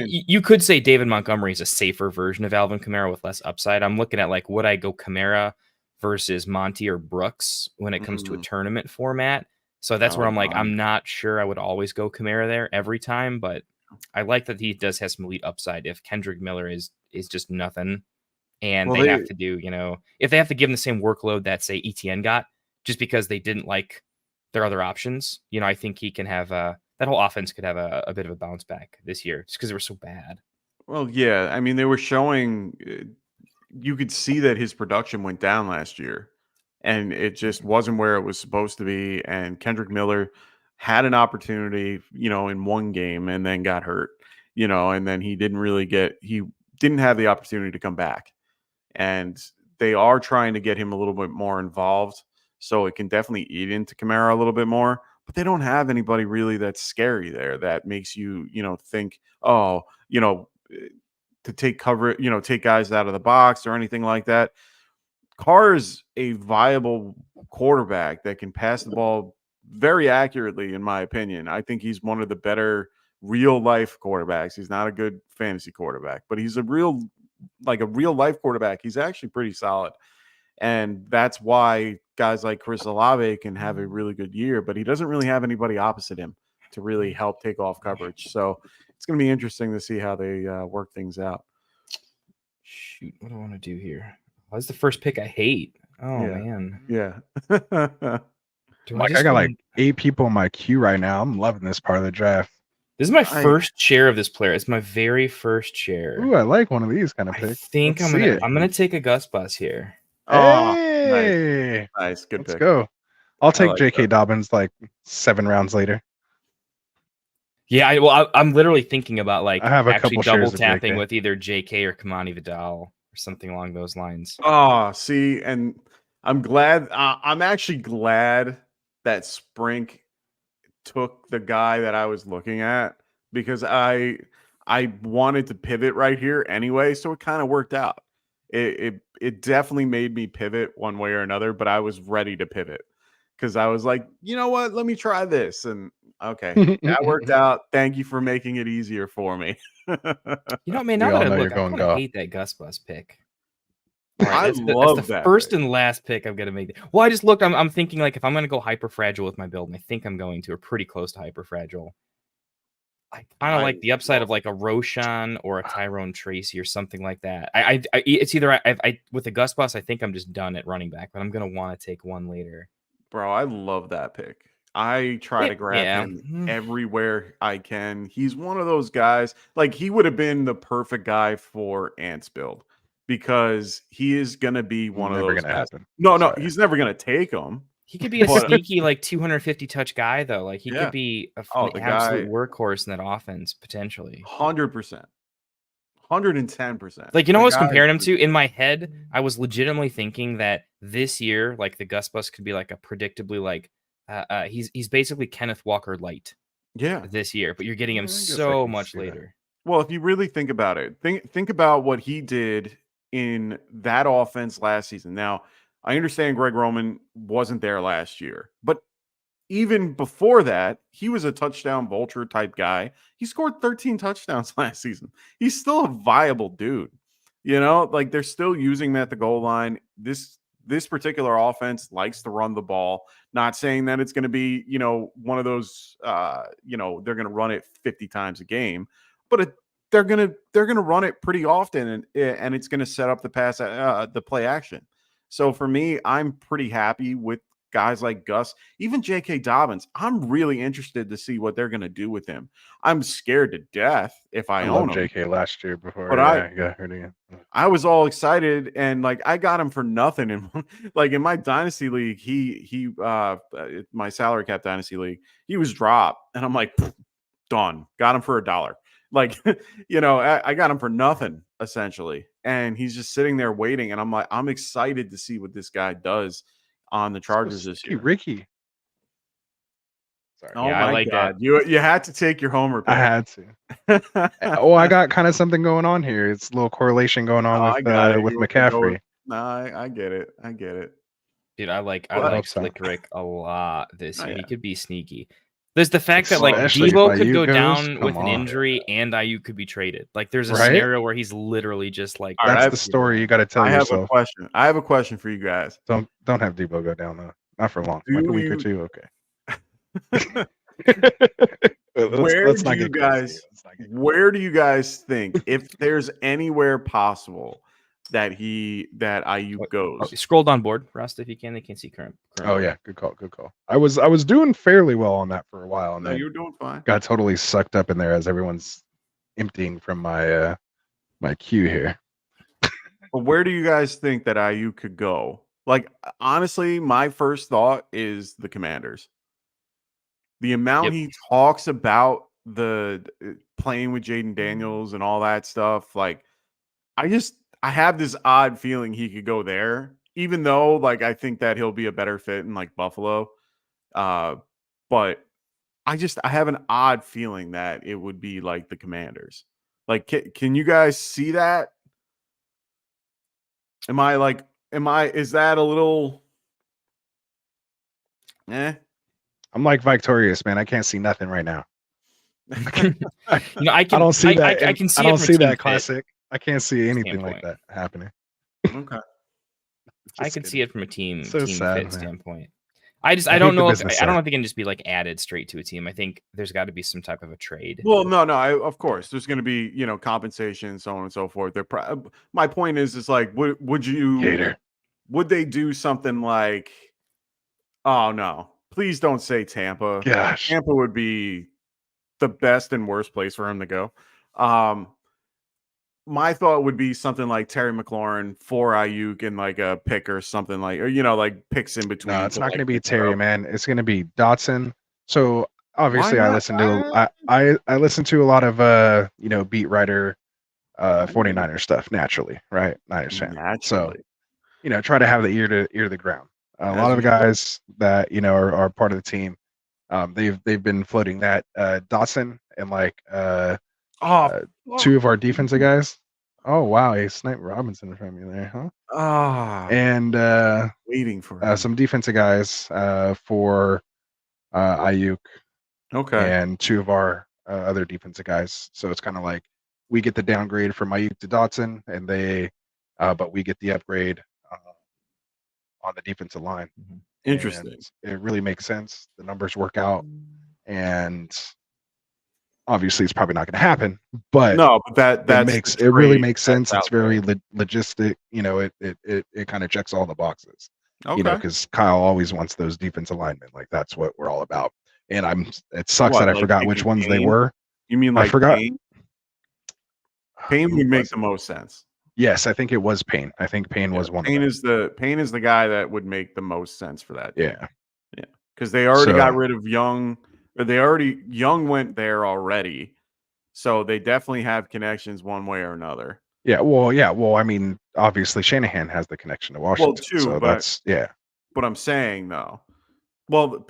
you could say David Montgomery is a safer version of Alvin Kamara with less upside. I'm looking at like, would I go Kamara versus Monty or Brooks when it comes to a tournament format? So that's where I'm like, I'm not sure I would always go Kamara there every time, but I like that he does have some elite upside. If Kendrick Miller is just nothing, and they have to do, if they have to give him the same workload that say ETN got, just because they didn't like their other options, I think he can have that whole offense could have a bit of a bounce back this year just because they were so bad. Well, yeah. I mean, they were showing, you could see that his production went down last year and it just wasn't where it was supposed to be. And Kendrick Miller had an opportunity, in one game and then got hurt, and then he didn't have the opportunity to come back. And they are trying to get him a little bit more involved. So it can definitely eat into Kamara a little bit more, but they don't have anybody really that's scary there that makes you, think, to take cover, take guys out of the box or anything like that. Carr is a viable quarterback that can pass the ball very accurately, in my opinion. I think he's one of the better real life quarterbacks. He's not a good fantasy quarterback, but he's a real life quarterback. He's actually pretty solid. And that's why guys like Chris Olave can have a really good year, but he doesn't really have anybody opposite him to really help take off coverage. So it's going to be interesting to see how they work things out. Shoot, what do I want to do here? What's the first pick I hate? Oh, man. Yeah. Mike, I got like 8 people in my queue right now. I'm loving this part of the draft. This is my first share of this player. It's my very first share. Ooh, I like one of these kind of picks. I think I'm gonna take a Gus Bus here. Oh, hey! Nice. Good Let's pick. go. I'll take J.K. Dobbins like 7 rounds later. Yeah, I'm literally thinking about like I have a actually couple double shares of tapping JK. with either J.K. or Kamani Vidal or something along those lines. Oh, see, and I'm glad. I'm actually glad that Sprink took the guy that I was looking at because I wanted to pivot right here anyway, so it kind of worked out. It definitely made me pivot one way or another, but I was ready to pivot because I was like, you know what? Let me try this. And okay, that worked out. Thank you for making it easier for me. Man, now that I look, I hate that Gus Bus pick. Right, that's the first and last pick I'm gonna make. Well, I just looked. I'm thinking like if I'm gonna go hyper fragile with my build, and I think I'm going to, or pretty close to hyper fragile. I kind of like the upside of like a Roshan or a Tyrone Tracy or something like that. It's either I with the Gus Bus, I think I'm just done at running back, but I'm gonna want to take one later. Bro, I love that pick. I try to grab Yeah. him everywhere I can. He's one of those guys. Like he would have been the perfect guy for Ants build because he is gonna be one of Never those gonna guys. happen. No, Sorry. he's never gonna take him. He could be a But- sneaky like 250 touch guy though. Like he Yeah. could be an the absolute guy- workhorse in that offense potentially. 100%. 110%. Like, you know The what I was guy comparing him is- to? In my head, I was legitimately thinking that this year, like the Gus Bus could be like a predictably like he's basically Kenneth Walker light Yeah. this year, but you're getting him I guess I so can much see that. later. Well, if you really think about it, think about what he did in that offense last season. Now, I understand Greg Roman wasn't there last year, but even before that, he was a touchdown vulture type guy. He scored 13 touchdowns last season. He's still a viable dude. You know, like they're still using him at the goal line. This particular offense likes to run the ball. Not saying that it's going to be, one of those, they're going to run it 50 times a game, but they're going to run it pretty often, and it's going to set up the pass, the play action. So for me, I'm pretty happy with guys like Gus, even J.K. Dobbins. I'm really interested to see what they're going to do with him. I'm scared to death if I own loved him. JK last year before But I got hurt again. I was all excited, and like I got him for nothing. And like in my dynasty league, he my salary cap dynasty league, he was dropped, and I'm like, done. Got him for $1. Like, I got him for nothing essentially, and he's just sitting there waiting. And I'm like, I'm excited to see what this guy does on the Chargers this year. Ricky. Sorry. Oh Yeah, I my like God, that. you had to take your homer. I had to. Oh, I got kind of something going on here. It's a little correlation going on with McCaffrey. No, I get it. I get it. Dude, I like Well, Slick Rick a lot this Oh, year. yeah. He could be sneaky. There's the fact that like Especially Debo if could go Ayuk goes, down with come an on. injury and Ayuk could be traded. Like there's a Right? scenario where he's literally just like All right, That's the story you got to tell I have a yourself. question. I have a question for you guys. Don't have Debo go down though. Not for long. Do Like a week or you- two. Okay. Where do you get crazy. guys- Let's not get Where do you guys think, if there's anywhere possible that Ayuk goes? scroll down board, Rasta, if you can. They can see current. Oh yeah, good call. I was doing fairly well on that for a while, and No, then you're doing fine. got totally sucked up in there as everyone's emptying from my my queue here. But where do you guys think that Ayuk could go? Like, honestly, my first thought is the Commanders. The amount Yep. he talks about the playing with Jaden Daniels and all that stuff, like, I have this odd feeling he could go there, even though, like, I think that he'll be a better fit in, like, Buffalo. But I have an odd feeling that it would be, like, the Commanders. Like, can you guys see that? Is that a little I'm like Victorious, man. I can't see nothing right now. I I don't see that. I can see. I don't it from a see team that fit. classic. I can't see anything like standpoint. that happening. Okay. I Just can kidding. see it from a team So sad, fit man. standpoint. I I hate don't the know if business I don't side. know if it can just be like added straight to a team. I think there's got to be some type of a trade. Well, no, of course, there's going to be, compensation, so on and so forth. My point is like, would you, Hater. would they do something like, oh no, please don't say Tampa. Gosh. Tampa would be the best and worst place for him to go. My thought would be something like Terry McLaurin for Ayuk and like a pick or something like, or like picks in between. No, it's to, not like, going to be pick Terry, up. man. It's going to be Dotson. So obviously, I not? listen to I listen to a lot of beat writer 49er stuff naturally, right? Niners fan. So Naturally. try to have the ear to the ground. A lot of the guys that are part of the team, they've been floating that Dotson and like two of our defensive guys. Oh wow, he sniped Robinson from you there, huh? And Waiting for him. some defensive guys for Ayuk Okay. and two of our other defensive guys. So it's kind of like we get the downgrade from Ayuk to Dotson, and but we get the upgrade on the defensive line. Interesting. And it really makes sense. The numbers work out, and obviously it's probably not going to happen. But No, but it really makes sense. It's very logistic. It kind of checks all the boxes. You know, because Kyle always wants those defensive linemen. Like that's what we're all about. And it sucks that I forgot which ones they were. You mean I like forgot. Payne would make the most sense. Yes, I think it was Payne. I think Payne was one Payne of them. Payne is the guy that would make the most sense for that. Yeah. Yeah. Because they already got rid of Young, or Young went there already. So they definitely have connections one way or another. Yeah. Well, I mean, obviously Shanahan has the connection to Washington. Well, too, so that's But I'm saying though, well,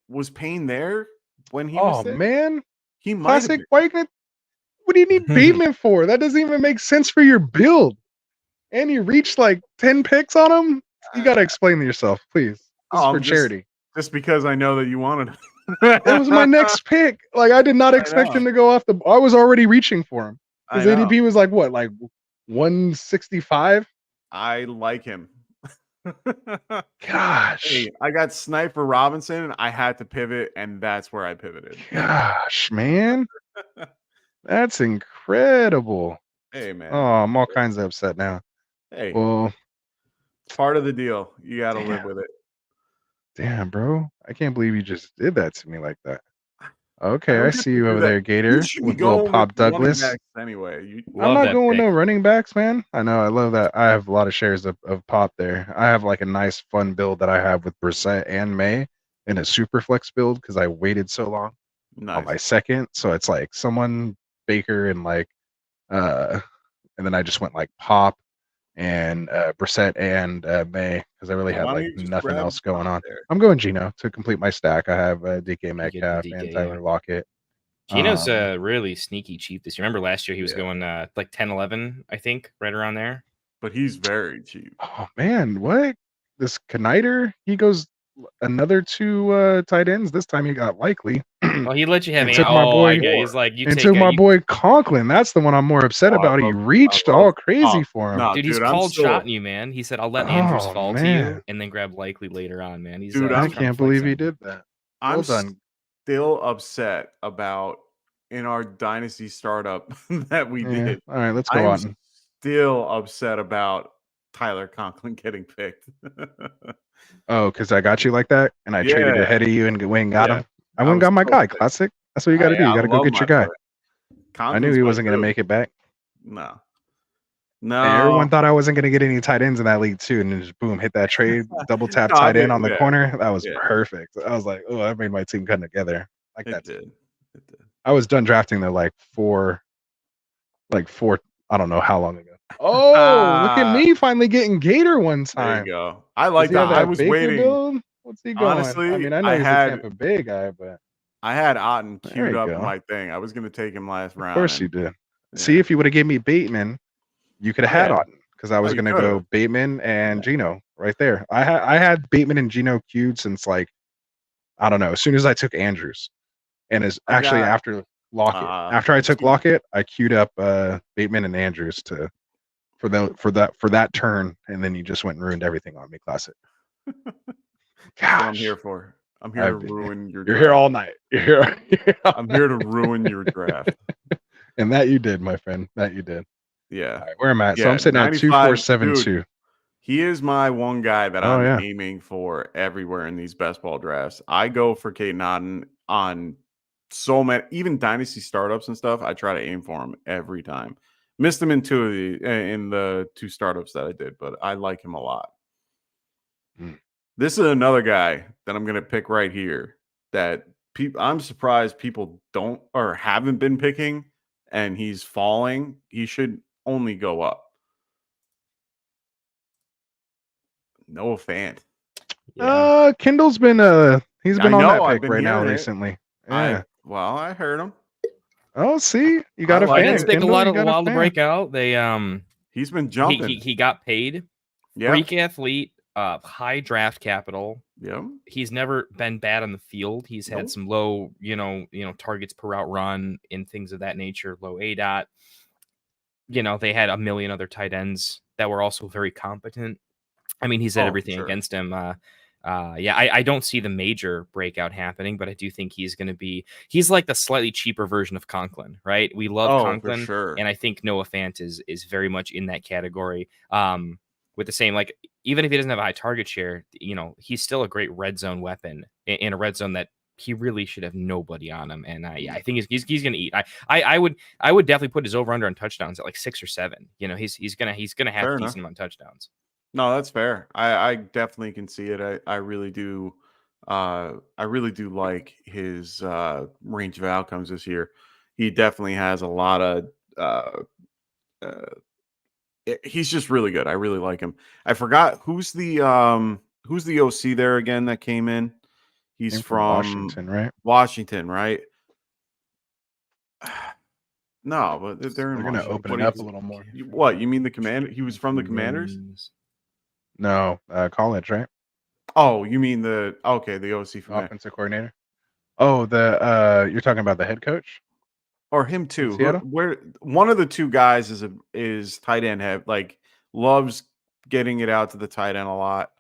was Payne there when he was there? Man. He might have Classic. What do you need Bateman for? That doesn't even make sense for your build. And you reached like 10 picks on him. You got to explain to yourself, please. This is for charity. Just because I know that you wanted him. It was my next pick. Like I did not expect him to go off the. I was already reaching for him. His ADP was like what, like 165. I like him. Gosh, hey, I got Sniper Robinson, and I had to pivot, and that's where I pivoted. Gosh, man, that's incredible. Hey, man. Oh, I'm all kinds of upset now. Hey, well, it's part of the deal. You got to live with it. Damn, bro. I can't believe you just did that to me like that. Okay, I see you over there, Gator, with little Pop Douglas. Anyway, I'm not going with no running backs, man. I know, I love that. I have a lot of shares of Pop there. I have like a nice, fun build that I have with Brissett and May in a super flex build because I waited so long on my second. So it's like someone, Baker, and like, and then I just went like Pop and Brissett and May because I really had like nothing else going on. I'm going Geno to complete my stack. I have DK Metcalf and Tyler Lockett. Geno's really sneaky cheap this year. Remember last year he was going like 10, 11, I think, right around there. But he's very cheap. Oh man, what? This Knighter, he goes another 2 tight ends. This time he got Likely. Well, he let you have took my boy. He's like, my boy Conklin. That's the one I'm more upset about. He reached all crazy for him. No, dude, he's called shotting you, man. He said, "I'll let Andrews fall to you, and then grab Likely later on, man." He's I can't believe he did that. I'm still upset about in our Dynasty startup that we did. All right, let's go on. Still upset about Tyler Conklin getting picked. Oh, because I got you like that, and I traded ahead of you and went and got him. I went and got my guy, Classic. That's what you got to do. You got to go get your guy. I knew he wasn't going to make it back. No. And everyone thought I wasn't going to get any tight ends in that league too, and then just boom, hit that trade, double tap tight end on the corner. That was perfect. I was like, oh, I made my team come together. Like that. It did. I was done drafting there like four. I don't know how long ago. Oh, look at me finally getting Gator one time. There you go. I like that. I was waiting. Build? What's he going? Honestly, I mean, I know he's a Tampa Bay guy, but I had Otten queued up in my thing. I was going to take him last round. Of course you did. See, if you would have gave me Bateman, you could have had Otten because I was going to go Bateman and Geno right there. I had Bateman and Geno queued since like, I don't know, as soon as I took Andrews, and after Lockett. After I took Lockett, I queued up Bateman and Andrews for that turn, and then you just went and ruined everything on me, Classic. Gosh. I'm here for. I'm here to ruin your draft. You're here all night. You're here. I'm here to ruin your draft. And that you did, my friend. That you did. Yeah. Right, where am I? So I'm sitting at 2472. He is my one guy that I'm aiming for everywhere in these best ball drafts. I go for Kate Nodden on so many, even dynasty startups and stuff. I try to aim for him every time. Missed him in the 2 startups that I did, but I like him a lot. This is another guy that I'm going to pick right here that I'm surprised people don't or haven't been picking, and he's falling. He should only go up. Noah Fant. Kendall's been he's been on that pick right now recently. Yeah. I heard him. Oh, see, you got a fan. It's taken a while to break out. He's been jumping. He got paid. Yeah. Freak athlete. High draft capital. Yeah. He's never been bad on the field. He's had some low, targets per route run and things of that nature. Low ADOT. They had a million other tight ends that were also very competent. I mean, he's had everything against him. I don't see the major breakout happening, but I do think he's like the slightly cheaper version of Conklin, right? We love Conklin, for sure. And I think Noah Fant is very much in that category. With the same, even if he doesn't have a high target share, he's still a great red zone weapon in a red zone that he really should have nobody on him. And I think he's going to eat. I would definitely put his over under on touchdowns at like 6 or 7. He's going to have a decent amount of touchdowns. No, that's fair. I definitely can see it. I really do. I really do like his range of outcomes this year. He definitely has a lot of. He's just really good. I really like him. I forgot who's the OC there again that came in. He's from Washington, right? Washington, right? No, but they're going to open it up a little more. What, you mean the Commander? He was from the Commanders? No, college, right? Oh, you mean the OC from offensive coordinator? Oh, you're talking about the head coach? Or him too. Where one of the two guys is tight end head, like loves getting it out to the tight end a lot.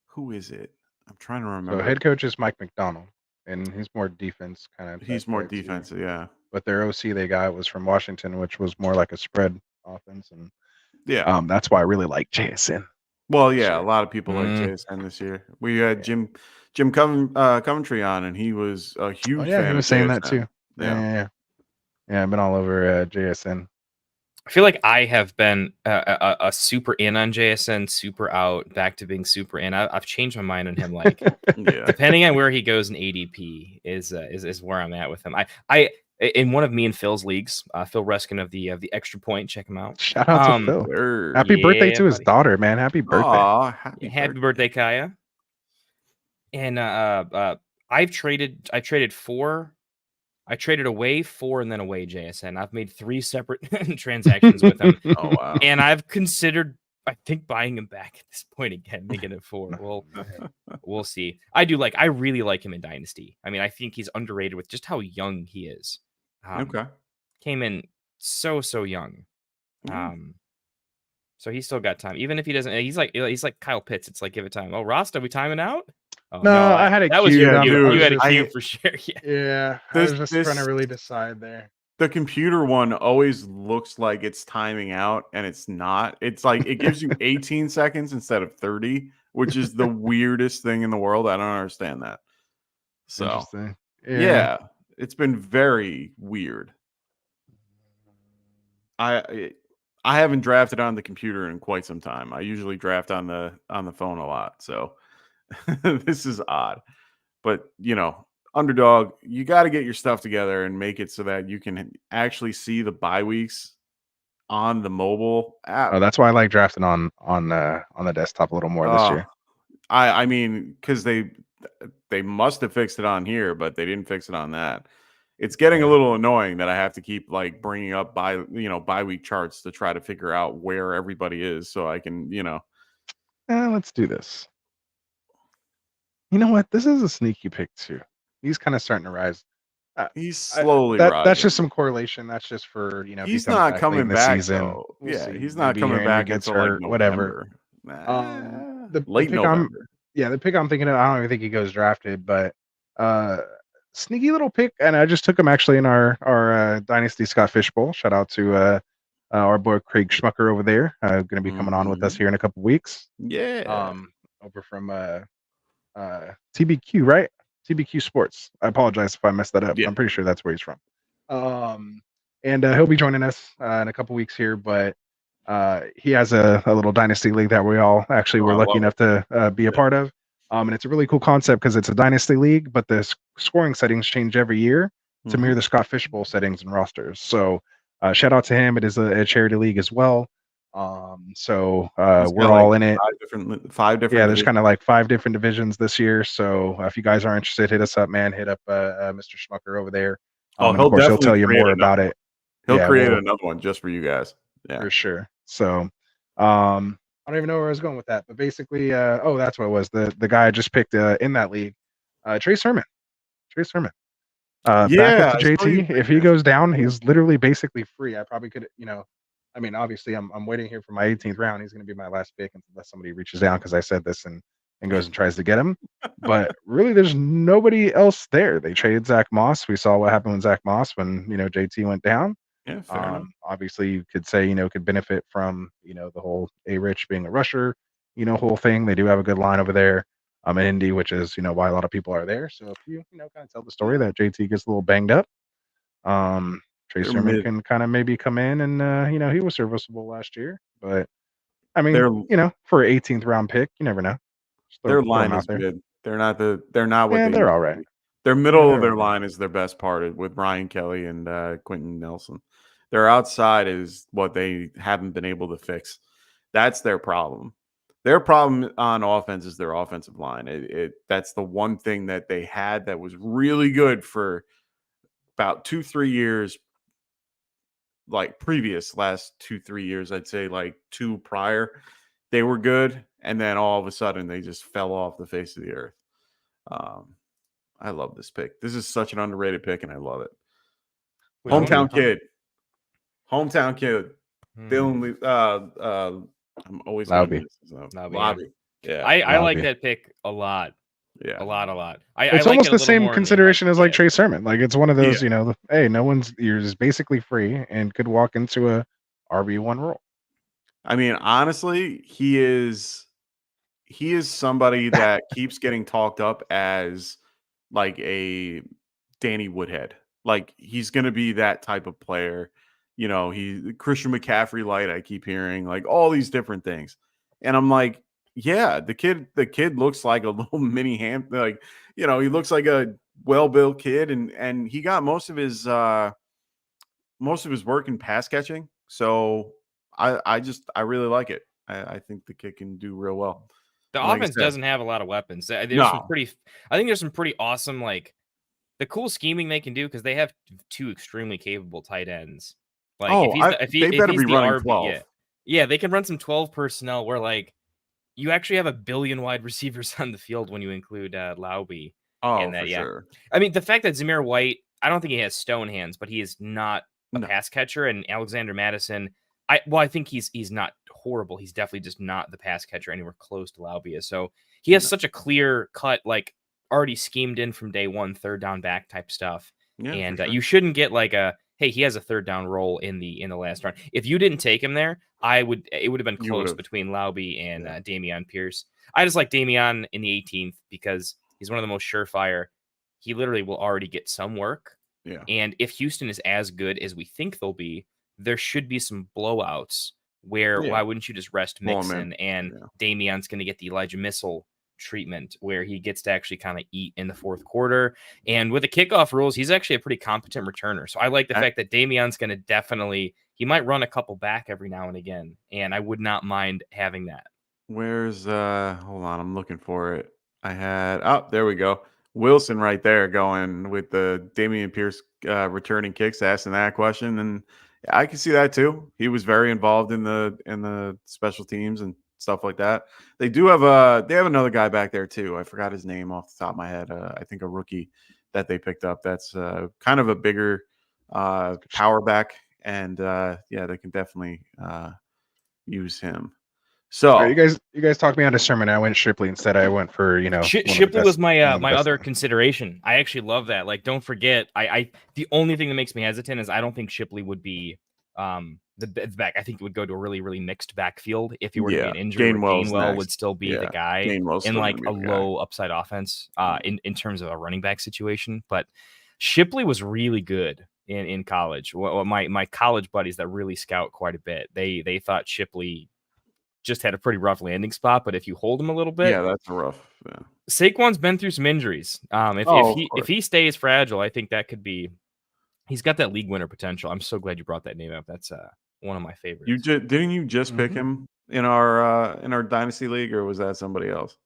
Who is it? I'm trying to remember. So head coach is Mike McDonald, and he's more defense kind of. He's more defensive, yeah. But their OC they got was from Washington, which was more like a spread offense, and that's why I really like JSN. Well, yeah, a lot of people like JSN this year. We had Jim Coventry on, and he was a huge fan. He was saying that too. Yeah, I've been all over JSN. I feel like I have been a super in on JSN, super out, back to being super in. I've changed my mind on him. Like, depending on where he goes in ADP is where I'm at with him. I in one of me and Phil's leagues, Phil Reskin of the Extra Point, check him out. Shout out to Phil. Happy birthday to his daughter, man. Happy birthday. Aww, happy birthday, Kaya. And I've traded away 4 and then away JSN. I've made 3 separate transactions with him. Oh, wow. And I've considered, I think, buying him back at this point again, making it 4. Well, we'll see. I really like him in Dynasty. I mean, I think he's underrated with just how young he is. Came in so young. So he's still got time. Even if he doesn't, he's like Kyle Pitts. It's like, give it time. Oh, Rasta, we timing out? Oh, no, I had a that queue. Was you had a queue for sure. Yeah. I was just trying to really decide there. The computer one always looks like it's timing out, and it's not. It's like it gives you 18 seconds instead of 30, which is the weirdest thing in the world. I don't understand that. So interesting. Yeah, it's been very weird. I haven't drafted on the computer in quite some time. I usually draft on the phone a lot. So this is odd. But, Underdog, you got to get your stuff together and make it so that you can actually see the bye weeks on the mobile app. Oh, that's why I like drafting on the desktop a little more this year. I mean, because they must have fixed it on here, but they didn't fix it on that. It's getting a little annoying that I have to keep like bringing up bye week charts to try to figure out where everybody is, so I can let's do this. You know what? This is a sneaky pick too. He's kind of starting to rise. He's slowly rising. That's just some correlation. That's just for He's not coming back. Season. He's not coming back until hurt, like whatever. Late November. The pick I'm thinking of, I don't even think he goes drafted, but sneaky little pick, and I just took him actually in our Dynasty Scott Fishbowl. Shout out to our boy Craig Schmucker over there. Going to be coming on with us here in a couple weeks. Yeah. Over from TBQ, right? TBQ Sports. I apologize if I messed that up. Yeah. I'm pretty sure that's where he's from. And he'll be joining us in a couple weeks here, but he has a little Dynasty league that we all actually were lucky enough to be a part of. And it's a really cool concept because it's a Dynasty league, but the scoring settings change every year to mirror the Scott Fishbowl settings and rosters. So shout out to him. It is a charity league as well. So we're all in it. Five different. Yeah, there's kind of like 5 different divisions this year. So if you guys are interested, hit us up, man. Hit up Mr. Schmucker over there. And of course, he'll tell you more about it. He'll create another one just for you guys. Yeah, for sure. So I don't even know where I was going with that, but basically, that's what it was. The guy I just picked in that league, Trace Herman. Back up to JT. If he goes down, he's literally basically free. I probably could, I mean, obviously, I'm waiting here for my 18th round. He's going to be my last pick unless somebody reaches down because I said this and goes and tries to get him. But really, there's nobody else there. They traded Zach Moss. We saw what happened with Zach Moss when JT went down. Yeah, fair enough. Obviously, you could say could benefit from the whole A-Rich being a rusher. whole thing. They do have a good line over there. In Indy, which is why a lot of people are there. So if you kind of tell the story that JT gets a little banged up, Trey They're Sermon mid. can kind of maybe come in and he was serviceable last year. But I mean, Their for an 18th round pick, you never know. Just throw line them out is there. mid. They're not what Yeah, they they're used all to right. be. Their middle of they're their all right. line is their best part with Ryan Kelly and Quentin Nelson. Their outside is what they haven't been able to fix. That's their problem. Their problem on offense is their offensive line. That's the one thing that they had that was really good for about 2-3 years, like last 2-3 years, I'd say like 2 prior, they were good, and then all of a sudden they just fell off the face of the earth. I love this pick. This is such an underrated pick, and I love it. Hometown kid. Dylan. I'm always Lobby. Lobby. Yeah, I like that pick a lot. Yeah, a lot. It's I like almost it a the little same more in consideration as like kid. Trey Sermon. Like it's one of those, hey, you're just basically free and could walk into a RB1 role. I mean, honestly, he is somebody that keeps getting talked up as like a Danny Woodhead. Like he's going to be that type of player. He Christian McCaffrey light. I keep hearing like all these different things, and I'm like, yeah, the kid looks like a little mini ham. Like he looks like a well-built kid, and he got most of his work in pass catching. So I really like it. I think the kid can do real well. The Like I offense said, doesn't have a lot of weapons. I think there's some pretty awesome, like the cool scheming they can do because they have 2 extremely capable tight ends. Like they better be running 12. Yeah, they can run some 12 personnel where like you actually have a billion wide receivers on the field when you include Laube. Oh, for sure. I mean, the fact that Zamir White, I don't think he has stone hands, but he is not a pass catcher, and Alexander Madison, I think he's not horrible. He's definitely just not the pass catcher anywhere close to Laube. So he has such a clear cut, like already schemed in from day one, third down back type stuff. Yeah, and sure. You shouldn't get like hey, he has a third down role in the last round. If you didn't take him there, it would have been close between Laube and Dameon Pierce. I just like Dameon in the 18th because he's one of the most surefire. He literally will already get some work. Yeah. And if Houston is as good as we think they'll be, there should be some blowouts where why wouldn't you just rest Mixon and Dameon's going to get the Elijah Missile treatment where he gets to actually kind of eat in the fourth quarter. And with the kickoff rules, he's actually a pretty competent returner. So I like the fact that Dameon's going to he might run a couple back every now and again. And I would not mind having that. Where's hold on, I'm looking for it. There we go. Wilson right there going with the Dameon Pierce returning kicks, asking that question. And I can see that too. He was very involved in the special teams and stuff like that. They have another guy back there too. I forgot his name off the top of my head. I think a rookie that they picked up. That's kind of a bigger power back, and they can definitely use him. So you guys talked me out of Sermon. I went Shipley instead. I went for Shipley was my my other consideration. I actually love that. Like, don't forget, I the only thing that makes me hesitant is I don't think Shipley would be the back. I think it would go to a really, really mixed backfield if he were to be an injury. Gainwell would still be the guy in like a low upside offense in terms of a running back situation. But Shipley was really good in college. My college buddies that really scout quite a bit, they thought Shipley just had a pretty rough landing spot, but if you hold him a little bit, that's rough. Yeah. Saquon's been through some injuries. If he stays fragile, I think that could be. He's got that league winner potential. I'm so glad you brought that name up. That's one of my favorites. Didn't you just pick him in our Dynasty league, or was that somebody else?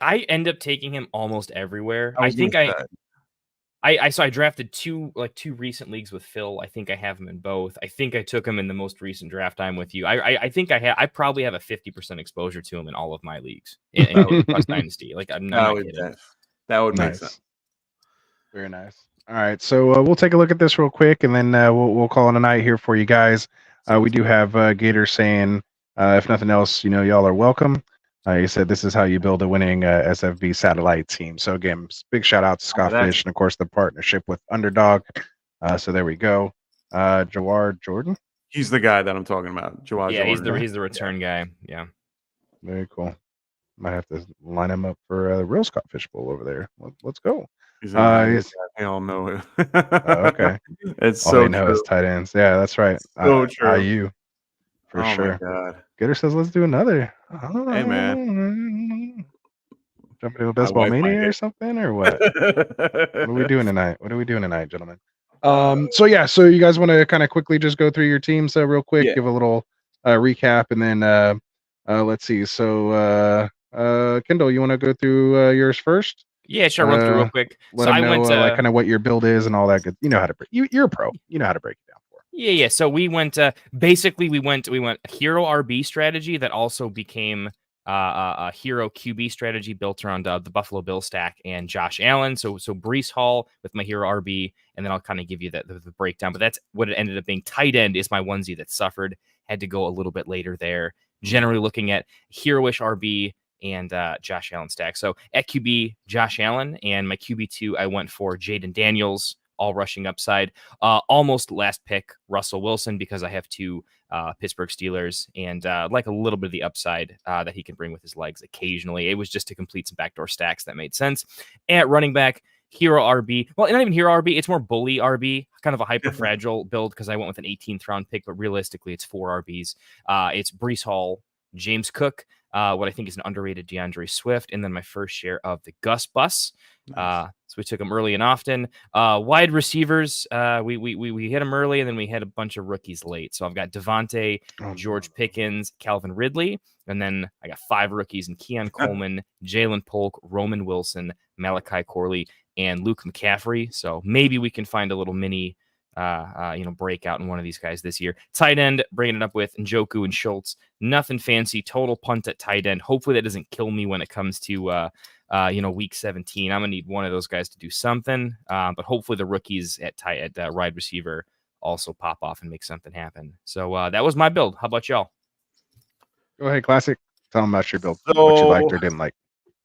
I end up taking him almost everywhere. I drafted two recent leagues with Phil. I think I have him in both. I think I took him in the most recent draft time with you. I think I probably have a 50% exposure to him in all of my leagues in Dynasty. Like I'm not kidding. That would make sense. Very nice. All right, so we'll take a look at this real quick, and then we'll call it a night here for you guys. We do have Gator saying, if nothing else, y'all are welcome. He said this is how you build a winning SFB satellite team. So again, big shout out to Scott Fish and of course the partnership with Underdog. So there we go. Jawar Jordan. He's the guy that I'm talking about. Jawar Jordan. He's the return guy. Yeah. Very cool. Might have to line him up for the real Scott Fishbowl over there. Let's go. He's an IU Yes. guy. They all know it. Okay. It's All so they know true. is tight ends. Yeah, that's right. So true. IU for Oh sure. my god. Gator says, "Let's do another." Hey man. Jumping to a My baseball wife might mania or hate. something, or what? What are we doing tonight? What are we doing tonight, gentlemen? So yeah, so you guys want to kind of quickly just go through your teams real quick, Yeah. give a little recap, and then let's see. So Kendall, you want to go through yours first? Yeah, sure. Run through real quick. Let So them I know went like kind of what your build is and all that good. You know how to break. You're a pro. You know how to break it down for. Yeah. So we went basically we went hero RB strategy that also became a hero QB strategy built around the Buffalo Bill stack and Josh Allen. So Brees Hall with my hero RB, and then I'll kind of give you the breakdown. But that's what it ended up being. Tight end is my onesie that suffered. Had to go a little bit later there. Generally looking at heroish RB and Josh Allen stack. So at QB, Josh Allen, and my QB2, I went for Jaden Daniels, all rushing upside. Almost last pick, Russell Wilson, because I have two Pittsburgh Steelers and like a little bit of the upside that he can bring with his legs occasionally. It was just to complete some backdoor stacks that made sense. At running back, hero RB. Well, not even hero RB. It's more bully RB, kind of a hyper fragile build because I went with an 18th round pick, but realistically, it's 4 RBs. It's Brees Hall, James Cook, what I think is an underrated DeAndre Swift, and then my first share of the Gus Bus. Nice. So we took them early and often. Wide receivers, we hit them early, and then we had a bunch of rookies late. So I've got Devontae, George Pickens, Calvin Ridley, and then I got 5 rookies in Keon Coleman, Jalen Polk, Roman Wilson, Malachi Corley, and Luke McCaffrey. So maybe we can find a little mini breakout in one of these guys this year. Tight end, bringing it up with Njoku and Schultz. Nothing fancy, total punt at tight end. Hopefully that doesn't kill me when it comes to week 17. I'm gonna need one of those guys to do something. But hopefully the rookies at wide receiver also pop off and make something happen. So that was my build. How about y'all? Go ahead, Classic. Tell them about your build, what you liked or didn't like.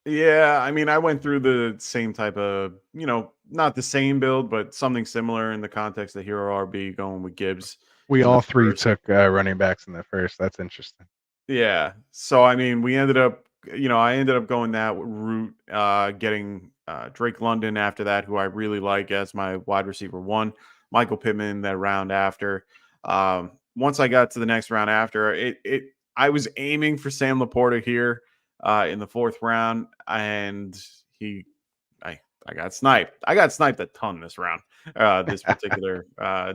Yeah, I mean, I went through the same type of, not the same build, but something similar in the context of hero RB going with Gibbs. We all three took running backs in the first. That's interesting. Yeah. So, I mean, I ended up going that route, getting Drake London after that, who I really like as my wide receiver 1, Michael Pittman that round after. Once I got to the next round after, I was aiming for Sam Laporta here in the 4th round, and I got sniped. I got sniped a ton this round, this particular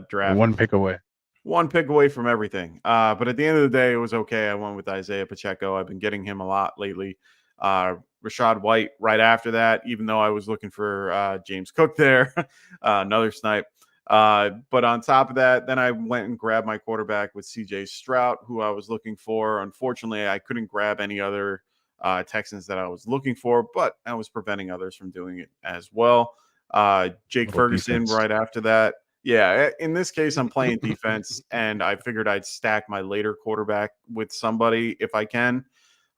draft. One pick away From everything. But at the end of the day, it was okay. I went with Isaiah Pacheco. I've been getting him a lot lately. Rashad White right after that, even though I was looking for James Cook there, another snipe. But on top of that, then I went and grabbed my quarterback with CJ Stroud, who I was looking for. Unfortunately, I couldn't grab any other Texans that I was looking for, but I was preventing others from doing it as well. Jake Ferguson right after that. Yeah, in this case, I'm playing defense, and I figured I'd stack my later quarterback with somebody if I can.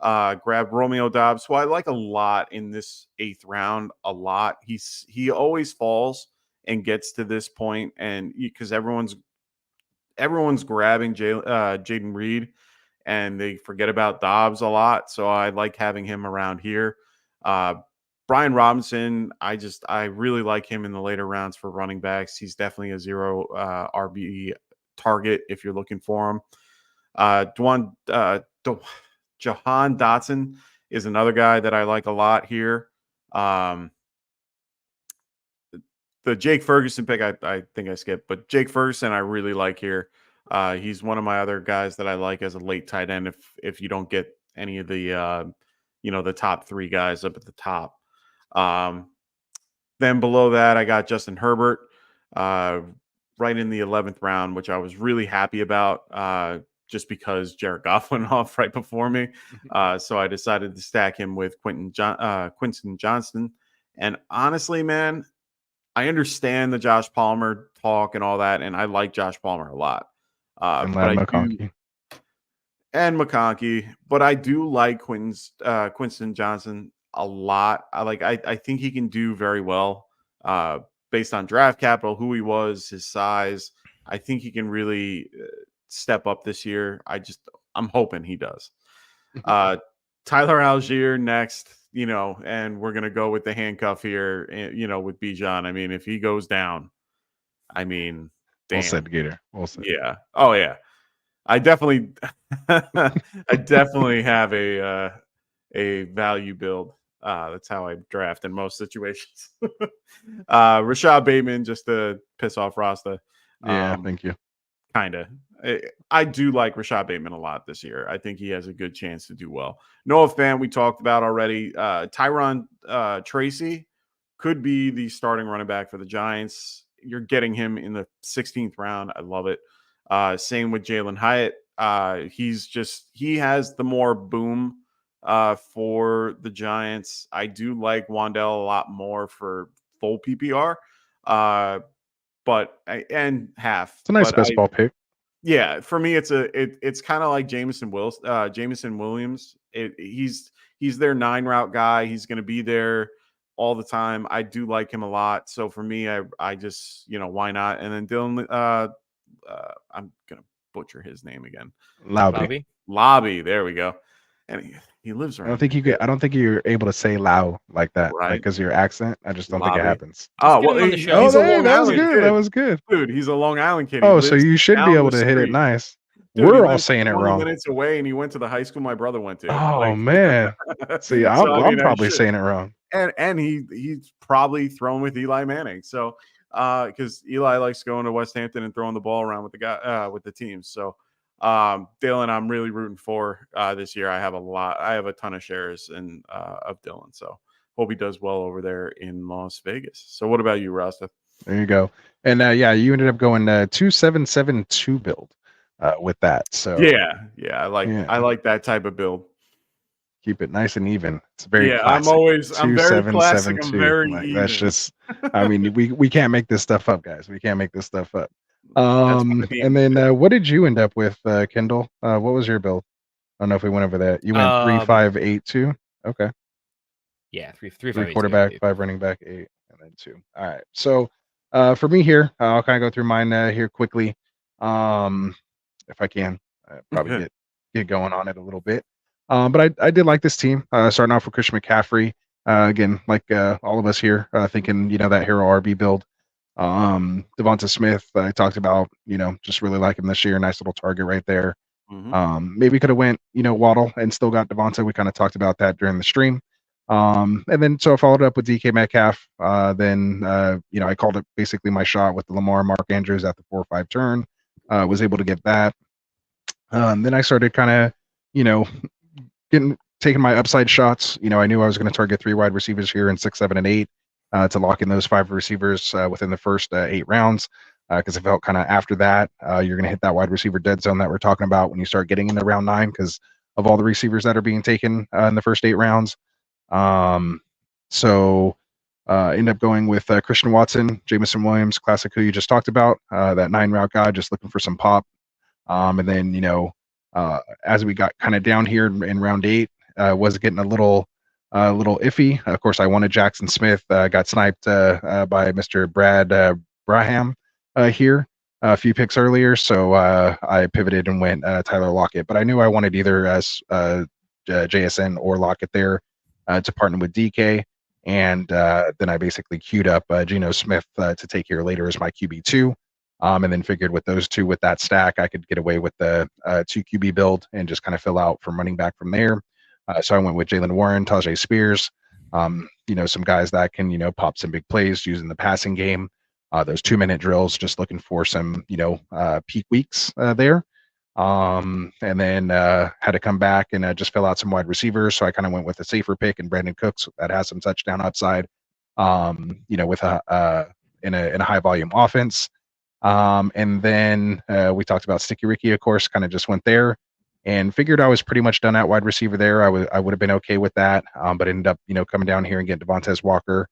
Grab Romeo Doubs, who I like a lot in this 8th round, a lot. He always falls and gets to this point, and because everyone's grabbing Jaden Reed, and they forget about Dobbs a lot. So I like having him around here. Brian Robinson, I really like him in the later rounds for running backs. He's definitely a 0 RB target if you're looking for him. Jahan Dotson is another guy that I like a lot here. The Jake Ferguson pick, I think I skipped, but Jake Ferguson I really like here. He's one of my other guys that I like as a late tight end if you don't get any of the the top 3 guys up at the top. Then below that, I got Justin Herbert right in the 11th round, which I was really happy about just because Jared Goff went off right before me. So I decided to stack him with Quentin Johnston. And honestly, man, I understand the Josh Palmer talk and all that, and I like Josh Palmer a lot. And McConkey. And McConkey, but I do like Quinton Johnson a lot. I think he can do very well based on draft capital, who he was, his size. I think he can really step up this year. I'm hoping he does. Tyler Algier next, and we're gonna go with the handcuff here, with Bijan. I mean, if he goes down, I mean, damn. Well said, Gator. Well said. Yeah. Oh yeah. I definitely, I definitely have a value build. That's how I draft in most situations. Rashad Bateman, just to piss off Rasta. Yeah, thank you. Kind of. I do like Rashad Bateman a lot this year. I think he has a good chance to do well. Noah Fant, we talked about already. Tyron Tracy could be the starting running back for the Giants. You're getting him in the 16th round. I love it. Same with Jalen Hyatt. He has the more boom for the Giants. I do like Wandell a lot more for full PPR. And half. It's a nice best ball pick. Yeah, for me, it's kind of like Jameson Williams. He's their 9 route guy. He's going to be there all the time. I do like him a lot. So for me, I just why not? And then Dylan, I'm gonna butcher his name again. Lobby. There we go. And he lives around. I don't think you're able to say "Lao" like that, right? Because your accent. I just don't think it happens. Oh well, that was good, dude. He's a Long Island kid. Oh, so you should be able to hit it nice. Dude, we're all saying it wrong. Minutes away, and he went to the high school my brother went to. Oh man, see, I'm probably saying it wrong. And he's probably throwing with Eli Manning. So because Eli likes going to West Hampton and throwing the ball around with the guy with the team. So Dylan, I'm really rooting for this year. I have a ton of shares of Dylan. So hope he does well over there in Las Vegas. So what about you, Rasta? There you go. And you ended up going 2772 build with that. So I like that type of build. Keep it nice and even. It's very classic. I'm very classic. I'm very even. That's just, I mean, we can't make this stuff up, guys. We can't make this stuff up. And then what did you end up with, Kendall? What was your build? I don't know if we went over that. You went 3-5-8-2. Okay. Yeah, 3 quarterback, 5 running back, 8, and then 2. All right. So for me here, I'll kind of go through mine here quickly. If I can, probably get going on it a little bit. But I did like this team. Starting off with Christian McCaffrey. Again, like all of us here, thinking, that hero RB build. Devonta Smith, I talked about, just really like him this year. Nice little target right there. Mm-hmm. Maybe could have went, Waddle and still got Devonta. We kind of talked about that during the stream. And then so I followed up with DK Metcalf. Then I called it basically my shot with the Mark Andrews at the 4-5 turn. Was able to get that. Then I started kind of, taking my upside shots. I knew I was going to target 3 wide receivers here in 6, 7, and 8 to lock in those 5 receivers within the first 8 rounds. Because I felt kind of after that, you're going to hit that wide receiver dead zone that we're talking about when you start getting into round 9 because of all the receivers that are being taken in the first 8 rounds. So end up going with Christian Watson, Jameson Williams, classic who you just talked about, that 9 route guy, just looking for some pop. And then, as we got kind of down here in round 8, was getting a little iffy. Of course, I wanted Jackson Smith, got sniped by Mr. Brad Braham here a few picks earlier. So I pivoted and went Tyler Lockett, but I knew I wanted either JSN or Lockett there to partner with DK. And then I basically queued up Geno Smith to take here later as my QB2. And then figured with those 2, with that stack, I could get away with the 2 QB build and just kind of fill out from running back from there. So I went with Jalen Warren, Tajay Spears, some guys that can, pop some big plays using the passing game. Those 2-minute drills, just looking for some, peak weeks there. And then had to come back and just fill out some wide receivers. So I kind of went with a safer pick and Brandon Cooks that has some touchdown upside, with in a high volume offense. And then we talked about Sticky Ricky, of course, kind of just went there and figured I was pretty much done at wide receiver there. I would have been okay with that, but ended up, coming down here and getting Devontae Walker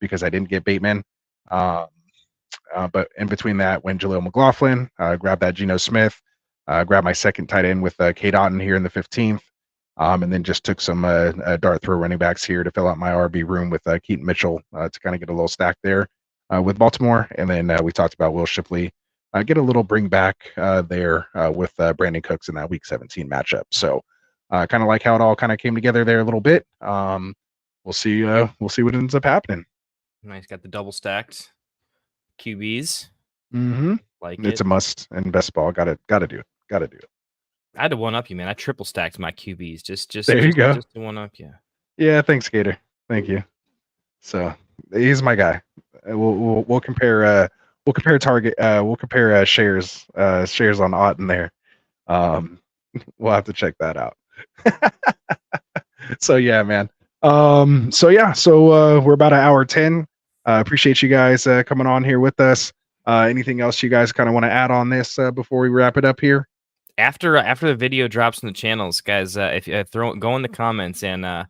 because I didn't get Bateman. But in between that, went Jaleel McLaughlin, grabbed that Geno Smith, grabbed my second tight end with Kate Otten here in the 15th, and then just took some dart throw running backs here to fill out my RB room with Keaton Mitchell to kind of get a little stack there. With Baltimore, and then we talked about Will Shipley, get a little bring back there with Brandon Cooks in that Week 17 matchup. So kind of like how it all kind of came together there a little bit. We'll see what ends up happening. Nice, got the double stacked QBs. Like it's a must in best ball. Got to do it. I had to one up you, man. I triple stacked my QBs. Just there you go. Just to one up you. Yeah, thanks, Gator. Thank you. So he's my guy. We'll compare target. We'll compare shares on Otten there. We'll have to check that out. So yeah, man. So we're about an hour 10. Appreciate you guys coming on here with us. Anything else you guys kind of want to add on this before we wrap it up here? After the video drops in the channels, guys, if you go in the comments and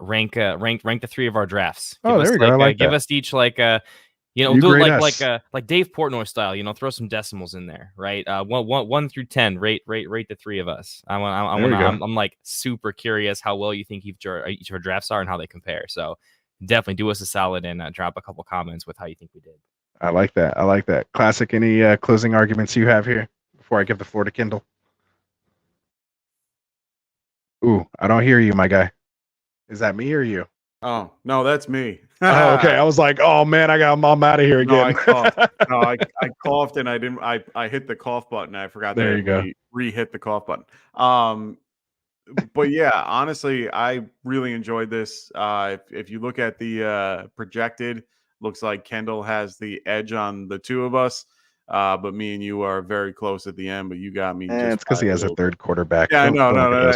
rank the 3 of our drafts. There you go. Give us each we'll do it like Dave Portnoy style. Throw some decimals in there, right? 1 through 10. Rate the 3 of us. I'm like super curious how well you think each of our drafts are and how they compare. So definitely do us a solid and drop a couple comments with how you think we did. I like that. Classic. Any closing arguments you have here before I give the floor to Kindle? Ooh, I don't hear you, my guy. Is that me or you? Oh, no, that's me. Oh, okay. I was like, oh man, I'm out of here again. No, I coughed. I coughed and I hit the cough button. I forgot to re-hit the cough button. But yeah, honestly, I really enjoyed this. If you look at the projected, looks like Kendall has the edge on the 2 of us. But me and you are very close at the end, but you got me. It's because he has a third quarterback. Yeah, no. I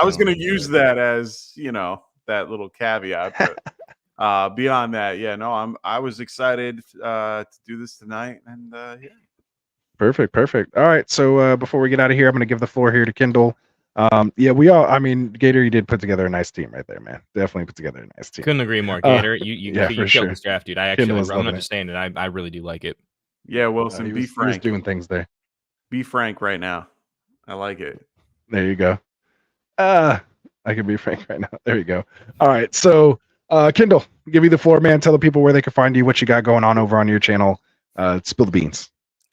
was going to use that as, that little caveat. But beyond that, yeah, no, I was excited to do this tonight. And yeah. Perfect. All right. So before we get out of here, I'm going to give the floor here to Kindle. Gator, you did put together a nice team right there, man. Definitely put together a nice team. Couldn't agree more, Gator. You killed this draft, dude. I actually, I'm not just saying it. I really do like it. Yeah, Wilson, be frank. He was doing things there. Be frank right now. I like it. There you go. I can be frank right now. There you go. All right. So, Kindle, give you the floor, man. Tell the people where they can find you, what you got going on over on your channel. Spill the beans.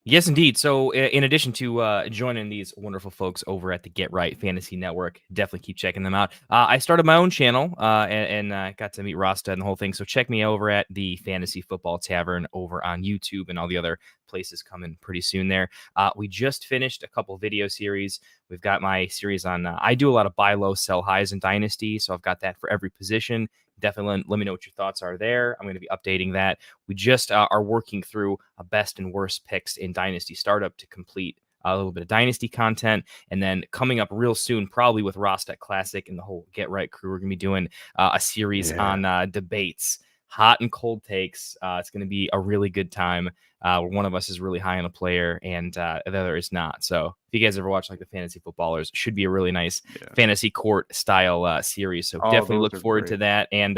Yes, indeed. So in addition to joining these wonderful folks over at the Get Right Fantasy Network, definitely keep checking them out. I started my own channel and got to meet Rasta and the whole thing. So check me over at the Fantasy Football Tavern over on YouTube and all the other places coming pretty soon there. We just finished a couple video series. We've got my series on, I do a lot of buy low, sell highs in Dynasty. So I've got that for every position. Definitely let me know what your thoughts are there. I'm going to be updating that. We just are working through a best and worst picks in Dynasty Startup to complete a little bit of Dynasty content. And then coming up real soon, probably with Rasta Classic and the whole Get Right crew, we're going to be doing a series on debates, hot and cold takes. It's going to be a really good time where one of us is really high on a player and the other is not. So if you guys ever watch like the Fantasy Footballers, should be a really nice fantasy court style series. So definitely look forward to that. And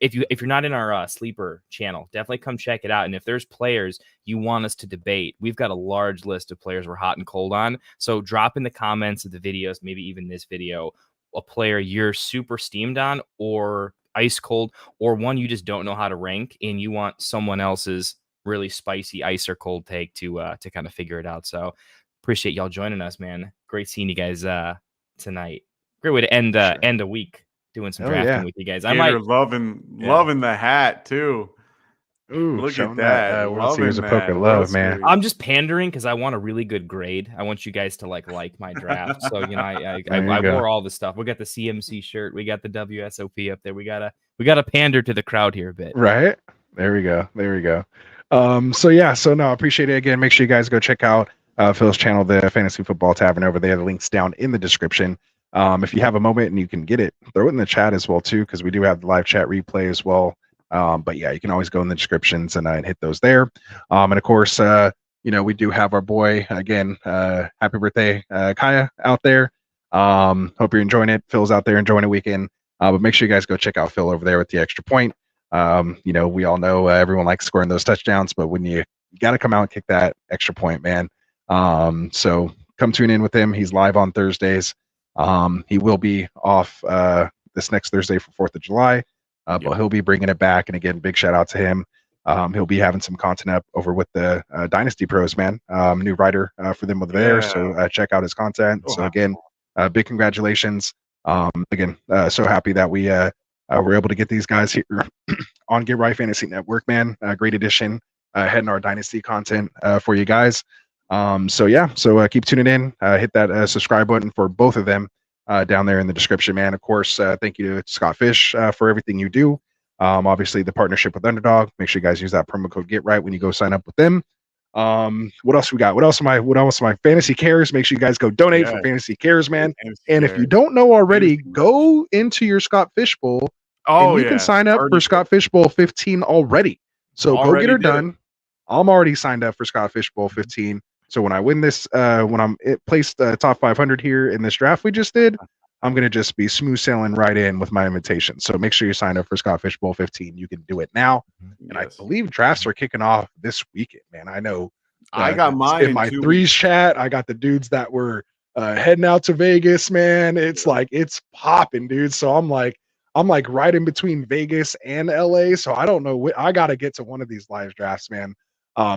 if you're not in our sleeper channel, definitely come check it out. And if there's players you want us to debate, we've got a large list of players we're hot and cold on. So drop in the comments of the videos, maybe even this video, a player you're super steamed on or ice cold, or one you just don't know how to rank and you want someone else's really spicy ice or cold take to kind of figure it out. So appreciate y'all joining us, man. Great seeing you guys tonight. Great way to end a week doing some drafting with you guys. I'm loving the hat too. Ooh, look at that. World Series of Poker love, man. I'm just pandering because I want a really good grade. I want you guys to like my draft. So I wore all the stuff. We got the CMC shirt. We got the WSOP up there. We gotta pander to the crowd here a bit. Right. There we go. So appreciate it again. Make sure you guys go check out Phil's channel, the Fantasy Football Tavern over there. The link's down in the description. If you have a moment and you can get it, throw it in the chat as well too, because we do have the live chat replay as well. But yeah, you can always go in the descriptions and hit those there. And of course, we do have our boy again. Happy birthday, Kaya, out there. Hope you're enjoying it. Phil's out there enjoying a weekend. But make sure you guys go check out Phil over there with the extra point. We all know everyone likes scoring those touchdowns, but when you got to come out and kick that extra point, man. So come tune in with him. He's live on Thursdays. He will be off this next Thursday for 4th of July. But he'll be bringing it back. And again, big shout out to him. He'll be having some content up over with the Dynasty Pros, man. New writer for them over there. So check out his content. So again, Big congratulations. Again, so happy that we were able to get these guys here on Get Right Fantasy Network, man. Great addition. Heading our Dynasty content for you guys. So keep tuning in. Hit that subscribe button for both of them down there in the description, man. Of course, thank you to Scott Fish for everything you do. Obviously, the partnership with Underdog. Make sure you guys use that promo code Get Right when you go sign up with them. What else we got? What else am I? Fantasy Cares. Make sure you guys go donate for Fantasy Cares, man. And if you don't know already, go into your Scott Fish Bowl. And you can sign up for Scott Fish Bowl 15 already. So go get her done. I'm already signed up for Scott Fish Bowl 15. So when I win this, when I'm placed top 500 here in this draft we just did, I'm going to just be smooth sailing right in with my invitation. So make sure you sign up for Scott Fish Bowl 15. You can do it now. And I believe drafts are kicking off this weekend, man. I know. I got mine in my threes chat. I got the dudes that were heading out to Vegas, man. It's like, it's popping, dude. So I'm like right in between Vegas and LA. So I don't know. I got to get to one of these live drafts, man.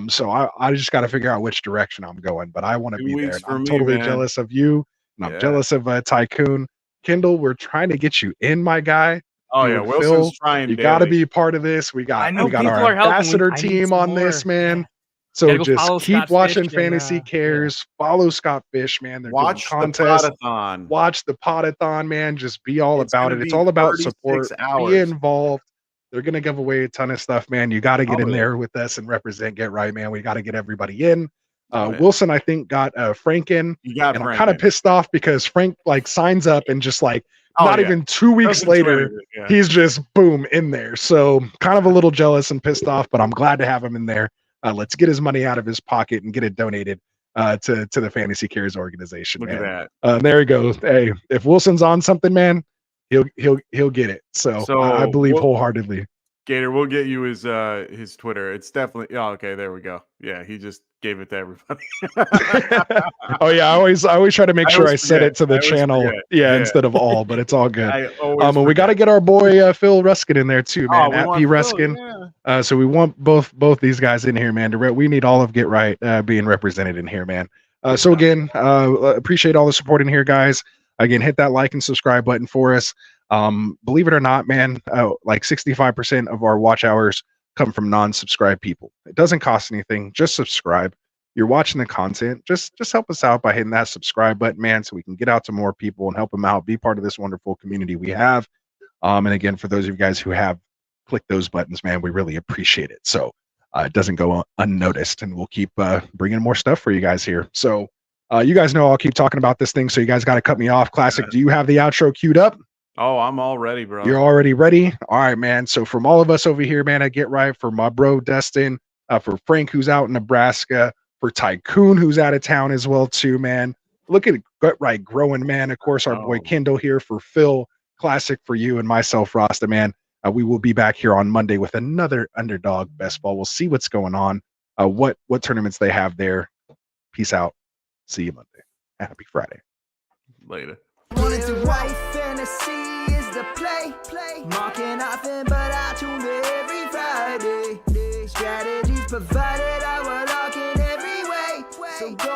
So I just got to figure out which direction I'm going, but I want to be there. And I'm totally jealous of you. And I'm jealous of Tycoon. Kendall, we're trying to get you in, my guy. Oh yeah, Wilson's trying. You got to be part of this. We got our ambassador team on this, man. So just keep watching Fantasy Cares. Follow Scott Fish, man. They're doing contests. Watch the potathon, man. Just be all about it. It's all about support. Be involved. They're gonna give away a ton of stuff, man. You got to get in there with us and represent Get Right, man. We got to get everybody in. Wilson, I think, got Frank in. And I'm kind of pissed off because Frank signs up and just not even 2 weeks later, he's just boom in there. So kind of a little jealous and pissed off, but I'm glad to have him in there. Let's get his money out of his pocket and get it donated to the Fantasy Cares organization. Look man. at that. There he goes. Hey, if Wilson's on something, man, he'll get it. So I believe wholeheartedly. Gator, we'll get you his Twitter. It's definitely okay. There we go. Yeah, he just gave it to everybody. Oh yeah, I always try to make sure I set it to the channel. Yeah, instead of all, but it's all good. And we got to get our boy Phil Ruskin in there too, man. At P Ruskin. So we want both these guys in here, man. We need all of Get Right being represented in here, man. So again, appreciate all the support in here, guys. Again, hit that like and subscribe button for us. Believe it or not, man, like 65% of our watch hours come from non-subscribed people. It doesn't cost anything. Just subscribe. You're watching the content. Just help us out by hitting that subscribe button, man, so we can get out to more people and help them out, be part of this wonderful community we have. And again, for those of you guys who have clicked those buttons, man, we really appreciate it. So it doesn't go unnoticed, and we'll keep bringing more stuff for you guys here. So you guys know I'll keep talking about this thing, so you guys got to cut me off. Classic, do you have the outro queued up? Oh, I'm all ready, bro. You're already ready? All right, man. So from all of us over here, man, I Get Right, for my bro Destin, for Frank, who's out in Nebraska, for Tycoon, who's out of town as well, too, man. Look at Get Right growing, man. Of course, our boy Kendall here, for Phil, Classic, for you, and myself, Rasta, man. We will be back here on Monday with another Underdog Best Ball. We'll see what's going on, what tournaments they have there. Peace out. See you Monday. Happy Friday. Later. Fantasy is the play. Marking nothing, but I tune in every Friday. Strategies provided, I will lock in every way. So go